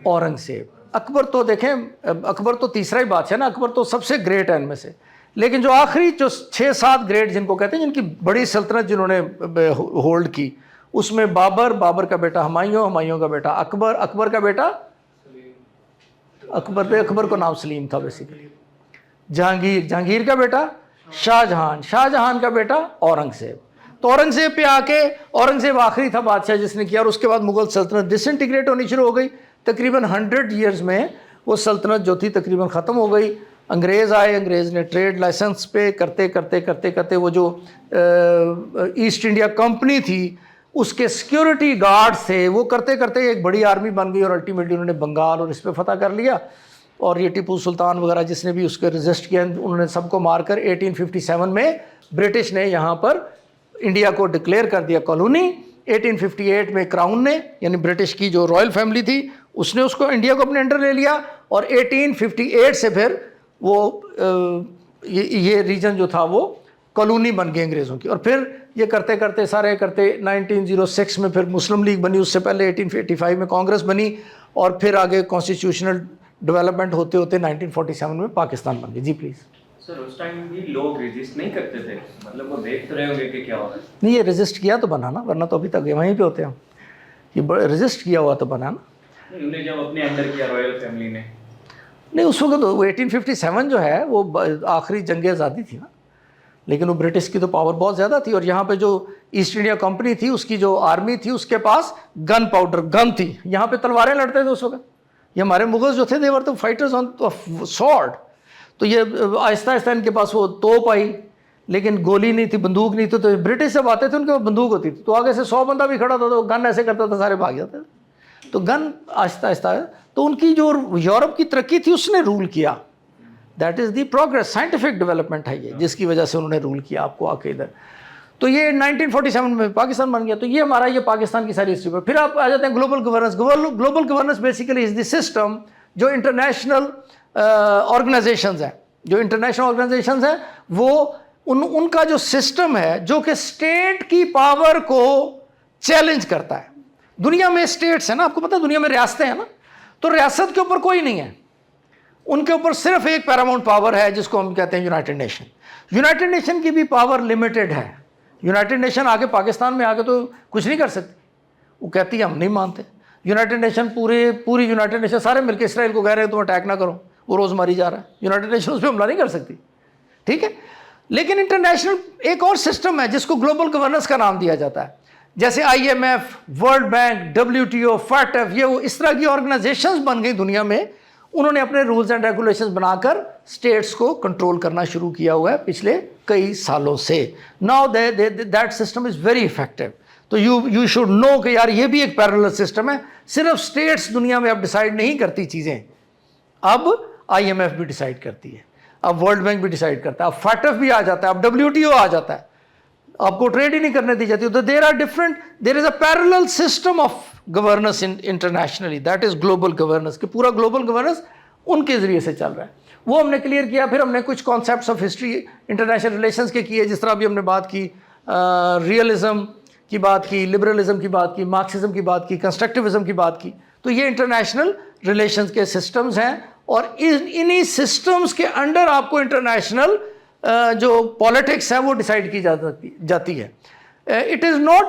اورنگزیب. اکبر تو دیکھیں, اکبر تو تیسرا ہی بادشاہ نا, اکبر تو سب سے گریٹ ہے ان میں سے. لیکن جو آخری جو 6-7 گریٹ جن کو کہتے ہیں, جن کی بڑی سلطنت جنہوں نے ہولڈ کی, اس میں بابر کا بیٹا ہمایوں کا بیٹا اکبر کا بیٹا اکبر کو نام سلیم تھا بیسیکلی. جہانگیر کا بیٹا شاہ جہان کا بیٹا اورنگزیب. تو اورنگزیب پہ آ کے, اورنگزیب آخری تھا بادشاہ جس نے کیا, اور اس کے بعد مغل سلطنت ڈس انٹیگریٹ ہونی شروع ہو گئی. تقریباً 100 ایئرز میں وہ سلطنت جو تھی تقریباً ختم ہو گئی. انگریز آئے, انگریز نے ٹریڈ لائسنس پہ کرتے وہ جو ایسٹ انڈیا کمپنی تھی اس کے سیکیورٹی گارڈ تھے, وہ کرتے ایک بڑی آرمی بن گئی, اور الٹیمیٹلی انہوں نے بنگال اور اس پہ فتح کر لیا. اور یہ ٹیپو سلطان وغیرہ جس نے بھی اس کے ریزسٹ کیا, انہوں نے سب کو مار کر 1857 میں برٹش نے یہاں پر انڈیا کو ڈکلیئر کر دیا کالونی. 1858 میں کراؤن نے یعنی برٹش کی جو رائل فیملی تھی اس نے اس کو انڈیا کو اپنے انڈر لے لیا, اور 1858 سے پھر وہ یہ ریجن جو تھا وہ کالونی بن گئی انگریزوں کی. اور پھر یہ کرتے کرتے 1906 میں پھر مسلم لیگ بنی, اس سے پہلے 1885 میں کانگریس بنی, اور پھر آگے کانسٹیٹیوشنل ڈیولپمنٹ ہوتے ہوتے 1947 میں پاکستان بن گئی. جی پلیز. سر اس ٹائم بھی لوگ ریزسٹ نہیں کرتے تھے, مطلب وہ دیکھ رہے ہوں گے کہ کیا ہو رہا ہے. نہیں, یہ ریزسٹ کیا تو بنا نا, ورنہ تو ابھی تک وہیں پہ ہوتے ہیں. یہ ریزسٹ کیا ہوا تو بنا نا. انہیں جب اپنے انڈر کیا رائل فیملی نے. نہیں, اس وقت 1857 جو ہے وہ آخری جنگ آزادی تھی نا, لیکن وہ برٹش کی تو پاور بہت زیادہ تھی, اور یہاں پہ جو ایسٹ انڈیا کمپنی تھی اس کی جو آرمی تھی اس کے پاس گن پاؤڈر گن تھی, یہاں پہ تلواریں لڑتے تھے اس وقت. یہ ہمارے مغل جو تھے دیور تو فائٹرز آن سورڈ, تو یہ آہستہ آہستہ ان کے پاس وہ توپ آئی, لیکن گولی نہیں تھی, بندوق نہیں تھی. تو برٹش جب آتے تھے ان کے پاس بندوق ہوتی تھی, تو آگے سے 100 بندہ بھی کھڑا تھا تو گن ایسے کرتا تھا, سارے بھاگ جاتے تھے. تو گن آہستہ آہستہ, تو ان کی جو یورپ کی ترقی تھی اس نے رول کیا. That is the progress, scientific development ہے یہ, جس کی وجہ سے انہوں نے رول کیا آپ کو آ کے ادھر. تو یہ 1947 میں پاکستان بن گیا. تو یہ ہمارا یہ پاکستان کی ساری ہسٹری پر. پھر آپ آ جاتے ہیں global governance. Global governance basically is the system جو انٹرنیشنل آرگنائزیشنز ہیں, جو انٹرنیشنل آرگنائزیشنز ہیں وہ ان کا جو سسٹم ہے جو کہ اسٹیٹ کی پاور کو چیلنج کرتا ہے. دنیا میں اسٹیٹس ہیں نا, آپ کو پتہ ہے دنیا میں ریاستیں ہیں نا, تو ریاست کے اوپر کوئی نہیں ہے, ان کے اوپر صرف ایک پیراماؤنٹ پاور ہے جس کو ہم کہتے ہیں یونائٹڈ نیشن. یونائٹڈ نیشن کی بھی پاور لمیٹڈ ہے. یونائٹڈ نیشن آگے پاکستان میں آگے تو کچھ نہیں کر سکتی, وہ کہتی ہے ہم نہیں مانتے. یونائٹڈ نیشن پوری یونائٹڈ نیشن سارے مل کے اسرائیل کو کہہ رہے ہیں تم اٹیک نہ کرو, وہ روز ماری جا رہا ہے. یونائٹڈ نیشن اس پہ حملہ نہیں کر سکتی, ٹھیک ہے. لیکن انٹرنیشنل ایک اور سسٹم ہے جس کو گلوبل گورننس کا نام دیا جاتا ہے, جیسے IMF, world bank, WTO, FATF, یہ وہ اس طرح کی آرگنائزیشنز بن گئی دنیا میں. انہوں نے اپنے رولز اینڈ ریگولیشنز بنا کر اسٹیٹس کو کنٹرول کرنا شروع کیا ہوا ہے پچھلے کئی سالوں سے. Now that system is very effective. تو یو شوڈ نو کہ یار یہ بھی ایک پیرلل سسٹم ہے. صرف اسٹیٹس دنیا میں اب ڈیسائیڈ نہیں کرتی چیزیں, اب IMF بھی ڈیسائیڈ کرتی ہے, اب ورلڈ بینک بھی ڈیسائیڈ کرتا ہے, اب FATF بھی آ جاتا ہے, اب WTO آ جاتا ہے, آپ کو ٹریڈ ہی نہیں کرنے دی جاتی. تو there is a parallel system of governance internationally, that is global governance, کہ پورا گلوبل گورننس ان کے ذریعے سے چل رہا ہے. وہ ہم نے کلیئر کیا. پھر ہم نے کچھ concepts of history international relations کے کیے, جس طرح بھی ہم نے بات کی ریئلزم کی بات کی, لبرلزم کی بات کی, مارکسزم کی بات کی, کنسٹرکٹیوزم کی بات کی. تو یہ انٹرنیشنل ریلیشنز کے سسٹمز ہیں, اور انہی سسٹمز کے انڈر آپ کو انٹرنیشنل جو پالیٹکس ہے وہ ڈیسائیڈ کی جاتی ہے. It is not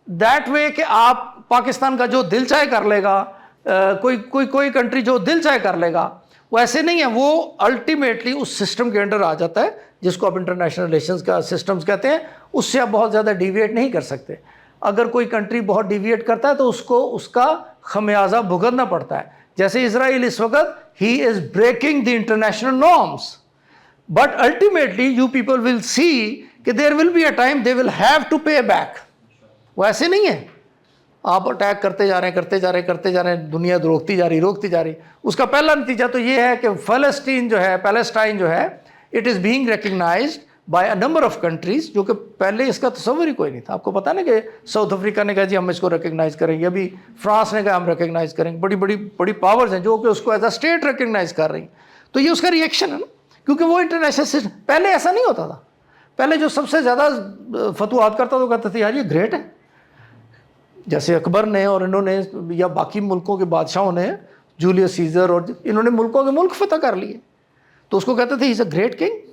that way کہ آپ پاکستان کا جو دل چاہے کر لے گا, کوئی کنٹری جو دل چاہے کر لے گا, وہ ایسے نہیں ہے. وہ الٹیمیٹلی اس سسٹم کے انڈر آ جاتا ہے جس کو آپ انٹرنیشنل ریلیشنز کا سسٹمز کہتے ہیں. اس سے آپ بہت زیادہ ڈیویٹ نہیں کر سکتے. اگر کوئی کنٹری بہت ڈیویٹ کرتا ہے تو اس کو اس کا خمیازہ بھگتنا پڑتا ہے. جیسے اسرائیل اس وقت ہی is breaking the international norms, but ultimately you people will see کہ there will be a time they will have to pay back. وہ ایسے نہیں ہے آپ اٹیک کرتے جا رہے ہیں, دنیا روکتی جا رہی. اس کا پہلا نتیجہ تو یہ ہے کہ پیلسٹائن جو ہے it is being recognized by a number of countries, جو کہ پہلے اس کا تصور ہی کوئی نہیں تھا. آپ کو پتا نا کہ ساؤتھ افریقہ نے کہا جی ہم اس کو ریکگنائز کریں گے, ابھی فرانس نے کہا ہم ریکگنائز کریں گے. بڑی پاورز ہیں جو کہ اس کو ایز اے اسٹیٹ ریکگنائز کر رہی ہیں. تو یہ اس کا ریئیکشن ہے نا, کیونکہ وہ انٹرنیشنل سسٹم پہلے ایسا نہیں ہوتا تھا. پہلے جو سب سے زیادہ فتوحات کرتا تو کہتے تھے یار یہ گریٹ ہے, جیسے اکبر نے اور انہوں نے یا باقی ملکوں کے بادشاہوں نے, جولیس سیزر, اور انہوں نے ملکوں کے ملک فتح کر لیے, تو اس کو کہتے تھے ہی از اے گریٹ کنگ.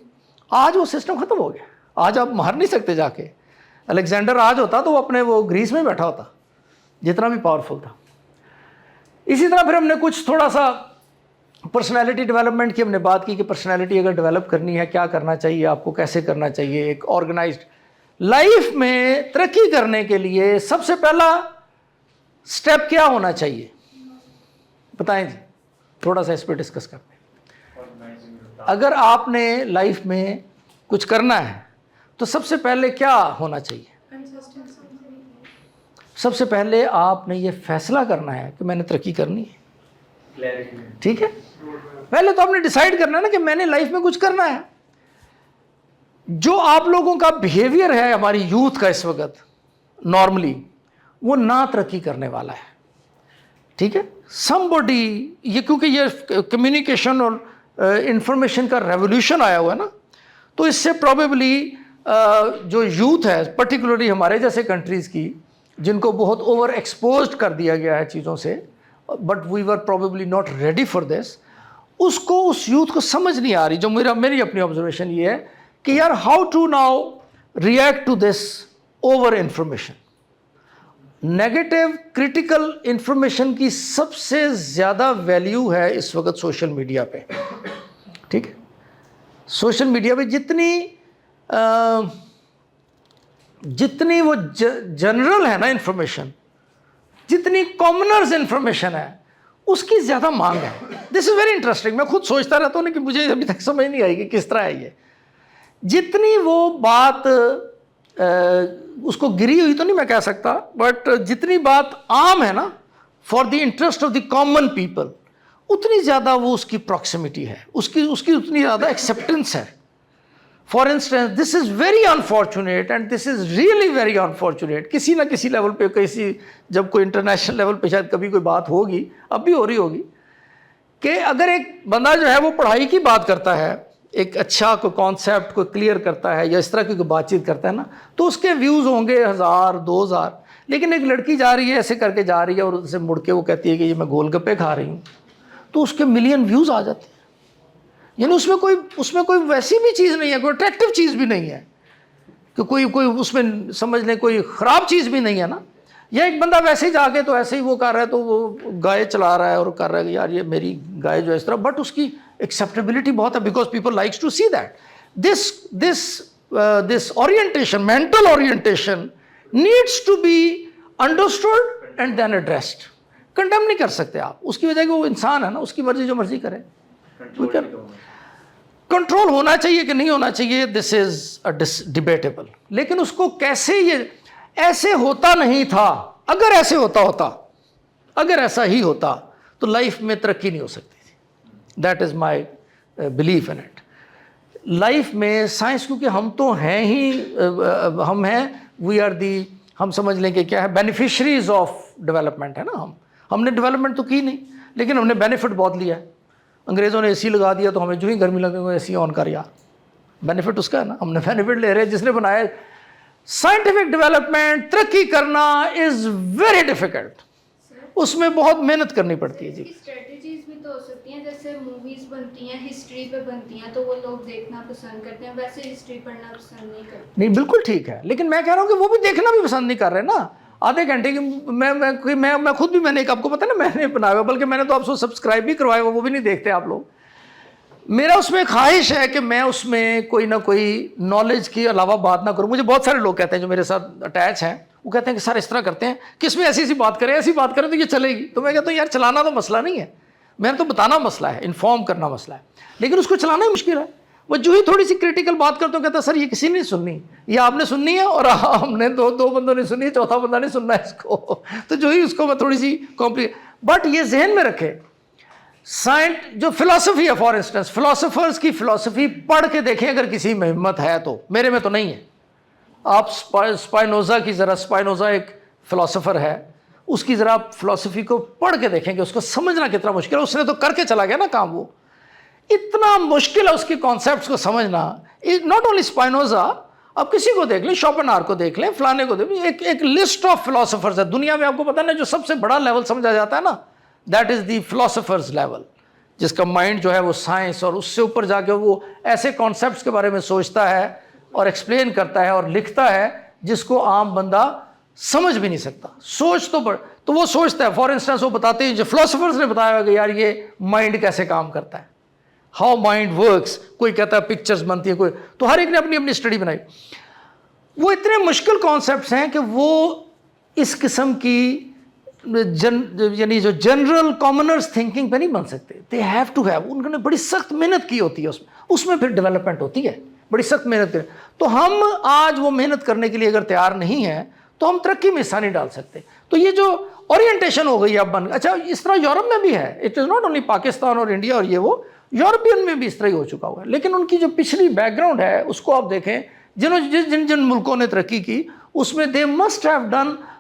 آج وہ سسٹم ختم ہو گیا. آج آپ مار نہیں سکتے جا کے. الیگزینڈر آج ہوتا تو وہ اپنے وہ گریس میں بیٹھا ہوتا, جتنا بھی پاورفل تھا. اسی طرح پھر ہم نے کچھ تھوڑا سا پرسنالٹی ڈیولپمنٹ کی ہم نے بات کی کہ پرسنالٹی اگر ڈیولپ کرنی ہے کیا کرنا چاہیے, آپ کو کیسے کرنا چاہیے. ایک آرگنائزڈ لائف میں ترقی کرنے کے لیے سب سے پہلا سٹیپ کیا ہونا چاہیے بتائیں جی, تھوڑا سا اس پہ ڈسکس کرتے ہیں. اگر آپ نے لائف میں کچھ کرنا ہے تو سب سے پہلے کیا ہونا چاہیے؟ سب سے پہلے آپ نے یہ فیصلہ کرنا ہے کہ میں نے ترقی کرنی ہے, ٹھیک ہے. پہلے تو آپ نے ڈیسائیڈ کرنا ہے نا کہ میں نے لائف میں کچھ کرنا ہے. جو آپ لوگوں کا بیہیویئر ہے ہماری یوتھ کا اس وقت نارملی, وہ نہ ترقی کرنے والا ہے. ٹھیک ہے, سم باڈی, یہ کیونکہ یہ کمیونیکیشن اور انفارمیشن کا ریولیوشن آیا ہوا ہے نا, تو اس سے پروبیبلی جو یوتھ ہے پرٹیکولرلی ہمارے جیسے کنٹریز کی, جن کو بہت اوور ایکسپوزڈ کر دیا گیا ہے چیزوں سے, but we were probably not ready for this, اس یوتھ کو سمجھ نہیں آ رہی. جو میری اپنی آبزرویشن یہ ہے کہ یار how to now react to this over information. Negative critical information کی سب سے زیادہ ویلیو ہے اس وقت سوشل میڈیا پہ. ٹھیک ہے, سوشل میڈیا پہ جتنی وہ جنرل ہے نا انفارمیشن, جتنی کامنرز انفارمیشن ہے, اس کی زیادہ مانگ ہے. دس از ویری انٹرسٹنگ. میں خود سوچتا رہتا ہوں لیکن مجھے ابھی تک سمجھ نہیں آئی کہ کس طرح ہے یہ. جتنی وہ بات اس کو گری ہوئی تو نہیں میں کہہ سکتا, بٹ جتنی بات عام ہے نا for the interest of the common people, اتنی زیادہ وہ اس کی پراکسیمیٹی ہے, اس کی اتنی زیادہ ایکسیپٹنس ہے. For instance this is very unfortunate and this is really very unfortunate. کسی نہ کسی لیول پہ جب کوئی انٹرنیشنل لیول پہ شاید کبھی کوئی بات ہوگی, اب بھی ہو رہی ہوگی, کہ اگر ایک بندہ جو ہے وہ پڑھائی کی بات کرتا ہے, ایک اچھا کوئی کانسیپٹ کو کلیئر کرتا ہے یا اس طرح کی کوئی بات چیت کرتا ہے نا, تو اس کے ویوز ہوں گے 1000 2000. لیکن ایک لڑکی جا رہی ہے ایسے کر کے جا رہی ہے اور اسے مڑ کے وہ کہتی ہے کہ یہ میں گول گپے کھا رہی ہوں, تو اس کے ملین ویوز آ جاتے ہیں. یعنی اس میں کوئی ویسی بھی چیز نہیں ہے, کوئی اٹریکٹیو چیز بھی نہیں ہے, کہ کوئی اس میں سمجھ لیں کوئی خراب چیز بھی نہیں ہے نا. یا ایک بندہ ویسے ہی جا کے تو ایسے ہی وہ کر رہا ہے, تو وہ گائے چلا رہا ہے اور کر رہا ہے کہ یار یہ میری گائے جو ہے اس طرح, بٹ اس کی ایکسیپٹیبلٹی بہت ہے because people likes to see that. This orientation, mental orientation needs to be understood and then addressed. Condemn نہیں کر سکتے آپ, اس کی وجہ کہ وہ انسان ہے نا, اس کی مرضی جو مرضی کرے. کنٹرول ہونا چاہیے کہ نہیں ہونا چاہیے, دس از ڈیبیٹیبل. لیکن اس کو کیسے, یہ ایسے ہوتا نہیں تھا. اگر ایسے ہوتا اگر ایسا ہی ہوتا تو لائف میں ترقی نہیں ہو سکتی تھی. That is my belief in it. Life میں سائنس, کیونکہ ہم تو ہیں ہی, ہم ہیں, وی آر دی, ہم سمجھ لیں کہ کیا ہے, بینیفیشریز آف ڈیولپمنٹ ہے نا. ہم نے ڈیولپمنٹ تو کی نہیں, لیکن ہم نے بینیفٹ بہت لیا ہے. انگریزوں نے اے سی لگا دیا تو ہمیں جو ہی گرمی لگے گا اے سی آن کر, یار بینیفٹ اس کا ہے نا, ہم نے بینیفٹ لے رہے ہیں. جس نے بنایا سائنٹیفک ڈیولپمنٹ, ترقی کرنا از ویری ڈیفیکلٹ, اس میں بہت محنت کرنی پڑتی ہے. جی اسٹریٹجیز بھی تو ہو سکتی ہیں, جیسے موویز بنتی ہیں ہسٹری پہ بنتی ہیں تو وہ لوگ دیکھنا پسند کرتے ہیں, ویسے ہسٹری پڑھنا پسند نہیں کرتے. نہیں بالکل ٹھیک ہے, لیکن میں کہہ رہا ہوں کہ وہ بھی دیکھنا بھی پسند نہیں کر رہے نا. آدھے گھنٹے کی میں خود بھی, میں نے ایک, آپ کو پتا نا میں نے بنایا ہوا, بلکہ میں نے تو آپ کو سبسکرائب بھی کروایا ہوا, وہ بھی نہیں دیکھتے آپ لوگ. میرا اس میں خواہش ہے کہ میں اس میں کوئی نہ کوئی نالج کے علاوہ بات نہ کروں. مجھے بہت سارے لوگ کہتے ہیں جو میرے ساتھ اٹیچ ہیں, وہ کہتے ہیں کہ سر اس طرح کرتے ہیں کہ اس میں ایسی بات کریں, ایسی بات کریں تو یہ چلے گی. تو میں کہتا ہوں یار چلانا تو مسئلہ نہیں ہے, میں نے تو بتانا مسئلہ ہے, انفارم کرنا مسئلہ ہے, لیکن اس کو چلانا ہی مشکل ہے. وہ جو ہی تھوڑی سی کریٹیکل بات کرتا ہوں کہتا ہے سر یہ کسی نے نہیں سننی, یہ آپ نے سننی ہے اور ہم نے دو بندوں نے سنی ہے, چوتھا بندہ نہیں سننا ہے اس کو. تو جو ہی اس کو میں تھوڑی سی بٹ یہ ذہن میں رکھے, جو فلاسفی ہے, فار انسٹنس فلاسفرز کی فلاسفی پڑھ کے دیکھیں اگر کسی میں ہمت ہے تو. میرے میں تو نہیں ہے. آپ اسپائنوزا کی ذرا, اسپائنوزا ایک فلاسفر ہے, اس کی ذرا فلاسفی کو پڑھ کے دیکھیں کہ اس کو سمجھنا کتنا مشکل ہے. اس نے تو کر کے چلا گیا نا کام, وہ اتنا مشکل ہے اس کی کانسیپٹس کو سمجھنا. ناٹ اونلی اسپائنوزا, آپ کسی کو دیکھ لیں, شوپنہاور کو دیکھ لیں, فلانے کو دیکھ لیں, ایک لسٹ آف فلاسفرز ہے دنیا میں. آپ کو پتہ ہے نا جو سب سے بڑا لیول سمجھا جاتا ہے نا, that is the philosophers level, جس کا مائنڈ جو ہے وہ سائنس اور اس سے اوپر جا کے وہ ایسے کانسیپٹس کے بارے میں سوچتا ہے اور ایکسپلین کرتا ہے اور لکھتا ہے جس کو عام بندہ سمجھ بھی نہیں سکتا. سوچ تو وہ سوچتا ہے. فار انسٹنس وہ بتاتے ہیں, جو فلاسفرز نے بتایا کہ یار یہ مائنڈ کیسے کام کرتا ہے, ہاؤ مائنڈ ورکس. کوئی کہتا ہے پکچرز بنتی ہیں, کوئی, تو ہر ایک نے اپنی اپنی اسٹڈی بنائی. وہ اتنے مشکل کانسیپٹس ہیں کہ وہ اس قسم کی یعنی جو جنرل کامنرز تھنکنگ پہ نہیں بن سکتے. دے ہیو ٹو ہیو, انہوں نے بڑی سخت محنت کی ہوتی ہے اس میں پھر ڈیولپمنٹ ہوتی ہے, بڑی سخت محنت کریں. تو ہم آج وہ محنت کرنے کے لیے اگر تیار نہیں ہیں تو ہم ترقی میں حصہ نہیں ڈال سکتے. تو یہ جو اورینٹیشن ہو گئی اب اچھا, اس طرح یورپ میں بھی ہے. It is not only Pakistan اور انڈیا اور یہ وہ, یورپین میں بھی اس طرح ہی ہو چکا ہوا ہے. لیکن ان کی جو پچھلی بیک گراؤنڈ ہے اس کو آپ دیکھیں, جن ملکوں نے ترقی کی اس میں they must have done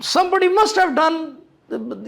somebody must have done,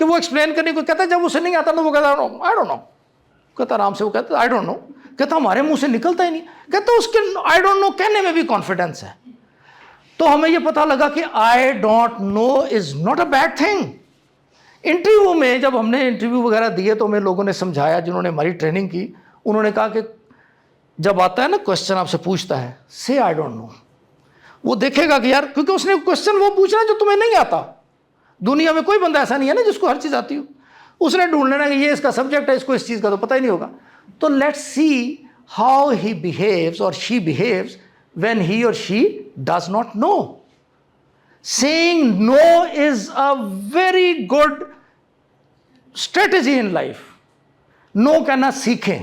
کہ وہ ایکسپلین کرنے کو کہتا ہے. جب اسے نہیں آتا تو وہ کہتا ہے آئی ڈونٹ نو, کہتا آرام سے, وہ کہتا ہے آئی ڈونٹ نو, کہتا ہمارے منہ سے نکلتا ہی نہیں, کہتا اس کے آئی ڈونٹ نو کہنے میں بھی کانفیڈنس ہے. تو ہمیں یہ پتہ لگا کہ I don't know is not a bad thing. Interview میں جب ہم نے انٹرویو وغیرہ دیے تو ہمیں لوگوں نے سمجھایا, جنہوں نے ہماری ٹریننگ کی, انہوں نے کہا کہ جب آتا ہے نا کوشچن آپ سے پوچھتا ہے, سے آئی ڈونٹ نو, وہ دیکھے گا کہ یار, کیونکہ اس نے کوشچن وہ پوچھنا جو تمہیں نہیں آتا. دنیا میں کوئی بندہ ایسا نہیں ہے نا جس کو ہر چیز آتی ہو. اس نے ڈھونڈ لینا کہ یہ اس کا سبجیکٹ ہے, اس کو اس چیز کا تو پتہ ہی نہیں ہوگا. تو لیٹس سی ہاؤ ہی بیہیوز اور شی بیہیوز when he or she does not know. Saying no is a very good strategy in life. No کہنا سیکھیں.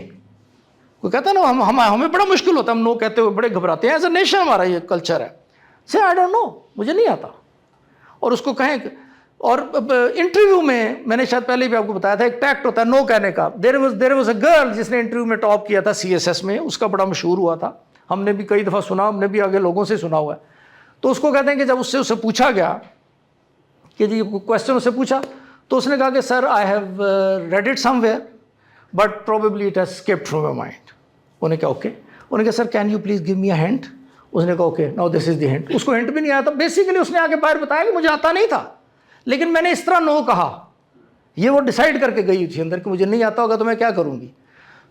کوئی کہتا ہے نا ہمیں بڑا مشکل ہوتا ہے, ہم نو کہتے ہوئے بڑے گھبراتے ہیں. ایز اے نیشن ہمارا یہ کلچر ہے. سے آئی ڈونٹ نو, مجھے نہیں آتا, اور اس کو کہیں. اور انٹرویو میں نے شاید پہلے بھی آپ کو بتایا تھا, ایک ٹیکٹ ہوتا ہے نو کہنے کا. دیر واز اے گرل جس نے انٹرویو میں ٹاپ کیا تھا CSS میں, اس کا بڑا مشہور ہوا تھا, ہم نے بھی کئی دفعہ سنا, ہم نے بھی آگے لوگوں سے سنا ہوا ہے. تو اس کو کہتے ہیں کہ جب اس سے پوچھا گیا کہ جی کوشچن اس سے پوچھا, تو اس نے کہا کہ sir I have read it somewhere but probably it has skipped from my mind. انہوں نے کہا اوکے. انہوں نے کہا sir can you please give me a hint. اس نے کہا okay now this is the hint. اس کو ہنٹ بھی نہیں آیا تھا. بیسیکلی اس نے آگے باہر بتایا کہ مجھے آتا نہیں تھا, لیکن میں نے اس طرح نو کہا. یہ وہ ڈیسائیڈ کر کے گئی تھی اندر کہ مجھے نہیں آتا ہوگا تو میں کیا کروں گی.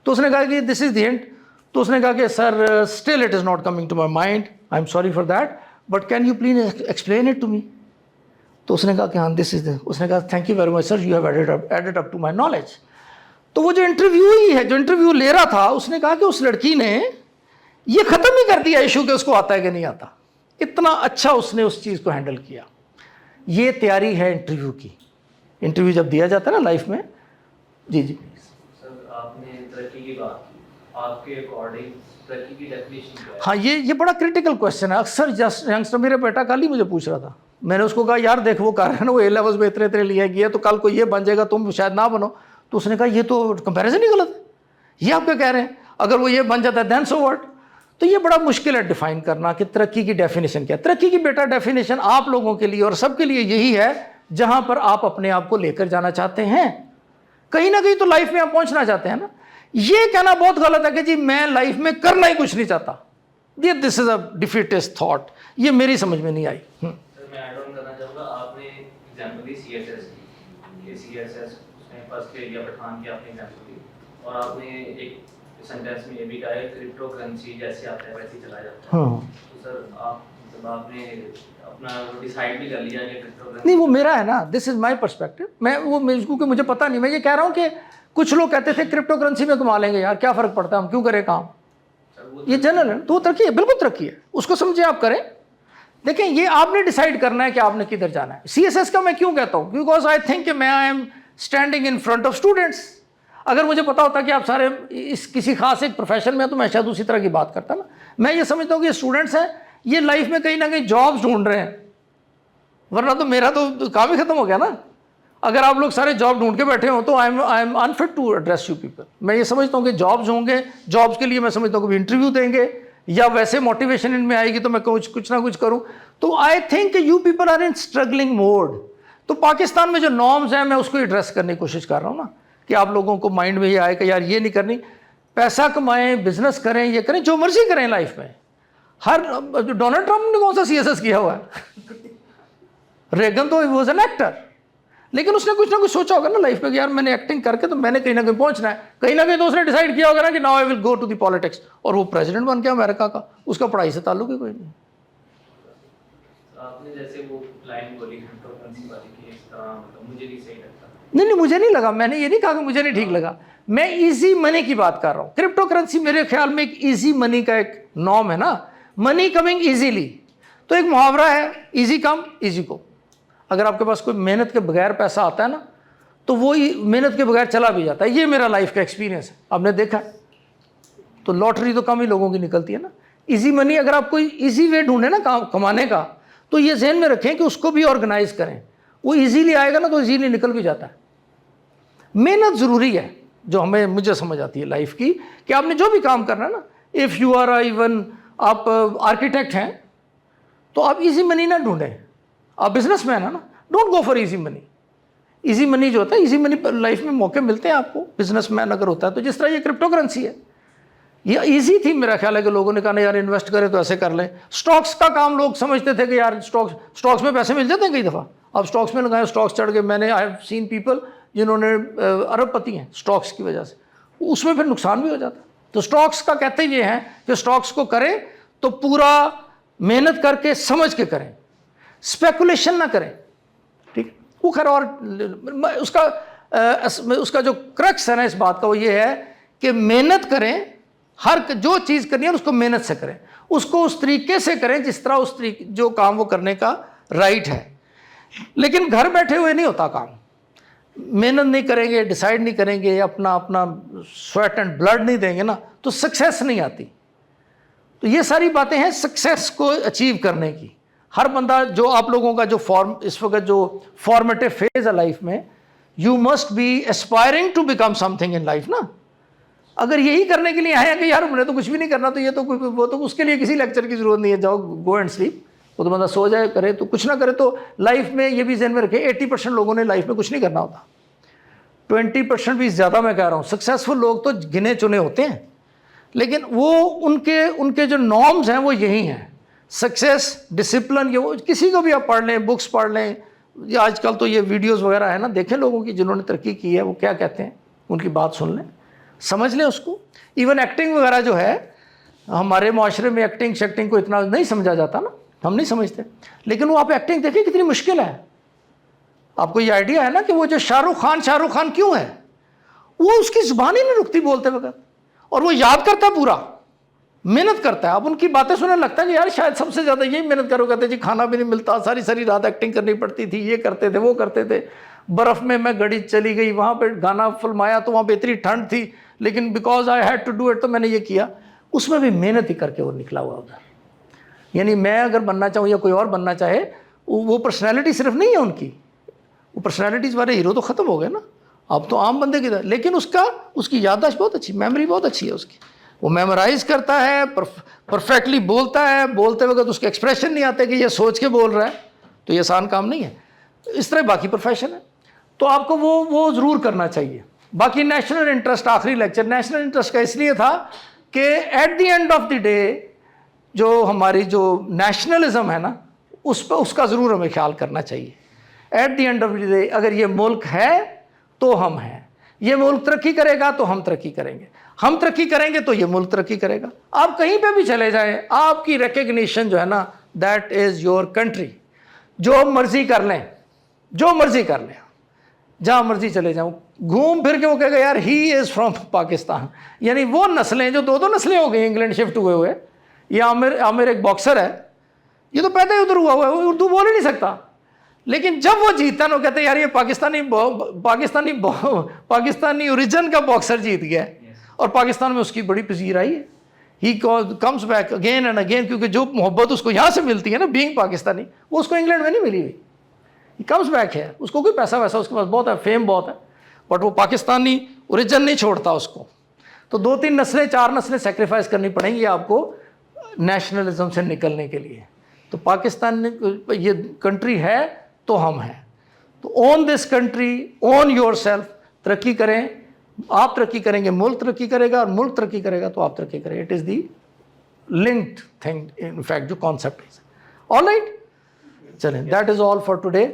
تو اس نے کہا کہ دس از دی ہنٹ. تو اس نے کہا کہ sir still it is not coming to my mind, I am sorry for that, but can you please explain it to me. تو اس نے کہا کہ ہاں دس از, اس نے کہا thank you very much sir, you have added up to my knowledge. تو وہ جو انٹرویو ہی ہے, جو انٹرویو لے رہا تھا, اس نے کہا کہ اس لڑکی نے یہ ختم ہی کر دیا ایشو کہ اس کو آتا ہے کہ نہیں آتا. اتنا اچھا اس نے اس چیز کو ہینڈل کیا. یہ تیاری ہے انٹرویو کی. انٹرویو جب دیا جاتا ہے نا لائف میں. جی جی سر آپ نے ترقی کی بات کی, آپ کے اکارڈنگ ترقی کی ڈیفینیشن کیا ہے؟ ہاں یہ بڑا کرٹیکل کوشچن ہے. اکثر ینگسٹر, میرا بیٹا کل ہی مجھے پوچھ رہا تھا, میں نے اس کو کہا یار دیکھ وہ کر رہے ہیں نا, وہ A levels میں اتنے لیا گیا, تو کل کو یہ بن جائے گا تم شاید نہ بنو. تو اس نے کہا یہ تو کمپیریزن ہی غلط ہے, یہ آپ کیا کہہ رہے ہیں, اگر وہ یہ بن جاتا ہے دین سو واٹ. تو یہ بڑا مشکل ہے ڈیفائن کرنا کہ ترقی کی ڈیفینیشن کیا ہے. ترقی کی بیٹا ڈیفینیشن آپ لوگوں کے لیے اور سب کے لیے یہی ہے جہاں پر آپ اپنے آپ کو لے کر جانا چاہتے ہیں. کہیں نہ کہیں تو لائف میں آپ پہنچنا چاہتے ہیں نا. یہ کہنا بہت غلط ہے کہ جی میں لائف میں کرنا ہی کچھ نہیں چاہتا. یہ دس از اے ڈیفیٹسٹ تھاٹ. یہ میری سمجھ میں نہیں آئی. سر میں ایڈ آن کرنا چاہوں گا, آپ نے ایگزامپل دی CSS کی, CSS اس نے فرسٹ لے لیا, پٹھان کی آپ نے ایگزامپل دی, اور آپ نے ایک سینٹینس میں یہ بھی کہا ہے کرپٹو کرنسی جیسے آتا ہے ویسے چلا جاتا ہے. تو سر آپ نے اپنا ڈیسائیڈ بھی کر لیا کہ کرپٹو کرنسی نہیں, وہ میرا ہے نا, دس از مائی پرسپیکٹو. میں کیونکہ مجھے پتہ نہیں, میں یہ کہہ رہا ہوں کہ کچھ لوگ کہتے تھے کرپٹو کرنسی میں کما لیں گے, یار کیا فرق پڑتا ہے, ہم کیوں کریں کام. یہ جنرل ہے, تو وہ ترقی ہے, بالکل ترقی ہے, اس کو سمجھے آپ کریں. دیکھیں یہ آپ نے ڈیسائیڈ کرنا ہے کہ آپ نے کدھر جانا ہے. CSS کا میں کیوں کہتا ہوں, بیکاز آئی تھنک کہ میں I am standing in front of students. اگر مجھے پتا ہوتا کہ آپ سارے اس کسی خاص ایک پروفیشن میں ہیں تو میں شاید اسی طرح کی بات کرتا نا. میں یہ سمجھتا ہوں کہ اسٹوڈنٹس ہیں, یہ لائف میں کہیں نہ کہیں جابس ڈھونڈ رہے ہیں, ورنہ تو میرا تو کام ہی ختم ہو گیا نا. اگر آپ لوگ سارے جاب ڈھونڈ کے بیٹھے ہوں تو I am unfit to address you people. میں یہ سمجھتا ہوں کہ جابس ہوں گے, جابس کے لیے میں سمجھتا ہوں کہ انٹرویو دیں گے, یا ویسے موٹیویشن ان میں آئے گی تو میں کچھ نہ کچھ کروں. تو آئی تھنک کہ you people are in struggling mode. تو پاکستان میں جو نارمز ہیں میں اس کو ایڈریس کرنے کی کوشش کر رہا ہوں نا, کہ آپ لوگوں کو مائنڈ میں یہ آئے کہ یار یہ نہیں کرنی, پیسہ کمائیں, بزنس کریں, یہ کریں, جو مرضی کریں لائف میں. ہر ڈونلڈ ٹرمپ نے کون سا CSS کیا ہوا ہے, ریگن تو واز این ایکٹر, لیکن اس نے کچھ نہ کچھ سوچا ہوگا نا لائف میں کہ یار میں نے ایکٹنگ کر کے تو میں نے کہیں نہ کہیں پہنچنا ہے. کہیں نہ کہیں تو اس نے ڈیسائیڈ کیا ہوگا نا کہ now I will go to the politics, اور وہ پریزیڈنٹ بن گیا امریکہ کا. اس کا پڑھائی سے تعلق ہی کوئی نہیں. آپ نے جیسے وہ لائن بولی کرپٹو کرنسی والی کی, اس طرح مجھے نہیں صحیح لگتا. نہیں مجھے نہیں لگا, میں نے یہ نہیں کہا کہ مجھے نہیں ٹھیک لگا. میں ایزی منی کی بات کر رہا ہوں. کرپٹو کرنسی میرے خیال میں ایک ایزی منی کا ایک نام ہے نا, منی کمنگ ایزیلی. تو ایک محاورہ ہے, ایزی کم ایزی کو. اگر آپ کے پاس کوئی محنت کے بغیر پیسہ آتا ہے نا تو وہ محنت کے بغیر چلا بھی جاتا ہے. یہ میرا لائف کا ایکسپیرینس ہے, آپ نے دیکھا ہے. تو لاٹری تو کم ہی لوگوں کی نکلتی ہے نا. ایزی منی, اگر آپ کوئی ایزی وے ڈھونڈیں نا کمانے کا, تو یہ ذہن میں رکھیں کہ اس کو بھی آرگنائز کریں. وہ ایزیلی آئے گا نا تو ایزیلی نکل بھی جاتا ہے. محنت ضروری ہے, جو مجھے سمجھ آتی ہے لائف کی, کہ آپ نے جو بھی کام کرنا ہے نا, اف یو آر ایون آپ آرکیٹیکٹ ہیں تو آپ ایزی منی نہ ڈھونڈیں. آپ بزنس مین ہیں نا, don't go for easy money. Easy money جو ہوتا ہے, ایزی منی لائف میں موقع ملتے ہیں آپ کو, بزنس مین اگر ہوتا ہے تو. جس طرح یہ کرپٹو کرنسی ہے, یہ ایزی تھی, میرا خیال ہے کہ لوگوں نے کہا نا یار انویسٹ کرے تو ایسے کر لیں. اسٹاکس کا کام لوگ سمجھتے تھے کہ یار اسٹاکس میں پیسے مل جاتے ہیں کئی دفعہ, اب اسٹاکس میں لگائیں, اسٹاکس چڑھ گئے. میں نے آئی ہیو سین پیپل جنہوں نے ارب پتی ہیں اسٹاکس کی وجہ سے, اس میں پھر نقصان بھی ہو جاتا ہے. تو اسٹاکس کا کہتے یہ ہیں کہ اسٹاکس کو کریں تو پورا محنت کر کے سمجھ کے کریں, اسپیکولیشن نہ کریں, ٹھیک ہے. وہ خیر, اور اس کا جو کرکس ہے نا اس بات کا وہ یہ ہے کہ محنت کریں, ہر جو چیز کرنی ہے اس کو محنت سے کریں, اس کو اس طریقے سے کریں جس طرح اس طریقے جو کام وہ کرنے کا رائٹ ہے. لیکن گھر بیٹھے ہوئے نہیں ہوتا کام, محنت نہیں کریں گے, ڈیسائیڈ نہیں کریں گے, اپنا سویٹ اینڈ بلڈ نہیں دیں گے نا, تو سکسیس نہیں آتی. تو یہ ساری باتیں ہیں سکسیس کو اچیو کرنے کی. ہر بندہ, جو آپ لوگوں کا جو اس وقت جو فارمیٹیو فیز ہے لائف میں, you must be aspiring to become something in life نا. اگر یہی کرنے کے لیے آئے ہیں کہ یار ہم نے تو کچھ بھی نہیں کرنا, تو یہ تو وہ تو اس کے لیے کسی لیکچر کی ضرورت نہیں ہے, جاؤ گو اینڈ سلیپ. وہ تو بندہ سو جائے, کرے تو کچھ نہ کرے. تو لائف میں یہ بھی ذہن میں رکھے 80% لوگوں نے لائف میں کچھ نہیں کرنا ہوتا, 20% بھی زیادہ میں کہہ رہا ہوں. سکسیزفل لوگ تو گنے چنے ہوتے ہیں, لیکن وہ ان کے جو نارمز ہیں وہ یہی ہیں. سکسیس, ڈسپلن, یہ وہ کسی کو بھی آپ پڑھ لیں, بکس پڑھ لیں, یا آج کل تو یہ ویڈیوز وغیرہ ہے نا, دیکھیں لوگوں کی جنہوں نے ترقی کی ہے وہ کیا کہتے ہیں, ان کی بات سن لیں, سمجھ لیں اس کو. ایون ایکٹنگ وغیرہ جو ہے, ہمارے معاشرے میں ایکٹنگ شیکٹنگ کو اتنا نہیں سمجھا جاتا نا, ہم نہیں سمجھتے. لیکن وہ آپ ایکٹنگ دیکھیں کتنی مشکل ہے. آپ کو یہ آئیڈیا ہے نا کہ وہ جو شاہ رخ خان کیوں ہے, وہ اس کی زبان ہی نہیں رکتی بولتے وقت, اور وہ یاد کرتا ہے پورا, محنت کرتا ہے. اب ان کی باتیں سننے لگتا ہے کہ یار شاید سب سے زیادہ یہی محنت کرو. کہتے جی کھانا بھی نہیں ملتا, ساری رات ایکٹنگ کرنی پڑتی تھی, یہ کرتے تھے وہ کرتے تھے. برف میں گڑی چلی گئی, وہاں پہ گانا فلمایا تو وہاں پہ اتنی ٹھنڈ تھی, لیکن because I had to do it, تو میں نے یہ کیا. اس میں بھی محنت ہی کر کے وہ نکلا ہوا ادھر. یعنی میں اگر بننا چاہوں یا کوئی اور بننا چاہے, وہ پرسنالٹی صرف نہیں ہے ان کی, وہ پرسنالٹیز والے ہیرو تو ختم ہو گئے نا, اب تو عام بندے کی طرح. لیکن اس کی یادداشت بہت اچھی, میموری بہت اچھی ہے اس کی. وہ میمورائز کرتا ہے, پرفیکٹلی بولتا ہے, بولتے وقت اس کے ایکسپریشن نہیں آتے کہ یہ سوچ کے بول رہا ہے, تو یہ آسان کام نہیں ہے. اس طرح باقی پروفیشن ہے, تو آپ کو وہ ضرور کرنا چاہیے. باقی نیشنل انٹرسٹ, آخری لیکچر نیشنل انٹرسٹ کا اس لیے تھا کہ at the end of the day جو ہماری جو نیشنلزم ہے نا, اس کا ضرور ہمیں خیال کرنا چاہیے. At the end of the day اگر یہ ملک ہے تو ہم ہیں, یہ ملک ترقی کرے گا تو ہم ترقی کریں گے, ہم ترقی کریں گے تو یہ ملک ترقی کرے گا. آپ کہیں پہ بھی چلے جائیں, آپ کی ریکگنیشن جو ہے نا, دیٹ از یور کنٹری. جو مرضی کر لیں, جو مرضی کر لیں, جہاں مرضی چلے جاؤں, گھوم پھر کے وہ کہے گا یار ہی از فرام پاکستان. یعنی وہ نسلیں جو دو نسلیں ہو گئی انگلینڈ شفٹ ہوئے. یہ عامر ایک باکسر ہے, یہ تو پیدا ہی ادھر ہوا ہے, وہ اردو بول ہی نہیں سکتا, لیکن جب وہ جیتا نا, وہ کہتے ہیں یار یہ پاکستانی اوریجن کا باکسر جیت گیا ہے, اور پاکستان میں اس کی بڑی پذیر آئی ہے. He comes back again and again, کیونکہ جو محبت اس کو یہاں سے ملتی ہے نا بینگ پاکستانی, وہ اس کو انگلینڈ میں نہیں ملی ہوئی. ہی کمز بیک ہے, اس کو کوئی پیسہ ویسا اس کے پاس بہت ہے, فیم بہت ہے, بٹ وہ پاکستانی اوریجن نہیں چھوڑتا اس کو. تو 2-3 نسلیں 4 نسلیں سیکریفائز کرنی پڑیں گی آپ کو نیشنلزم سے نکلنے کے لیے. تو پاکستان یہ کنٹری ہے تو ہم ہیں. تو own this country, own yourself, ترقی کریں. آپ ترقی کریں گے ملک ترقی کرے گا, اور ملک ترقی کرے گا تو آپ ترقی کریں. It is the linked thing in fact, جو کانسیپٹ ہے. آل رائٹ, چلیں, that is all for today.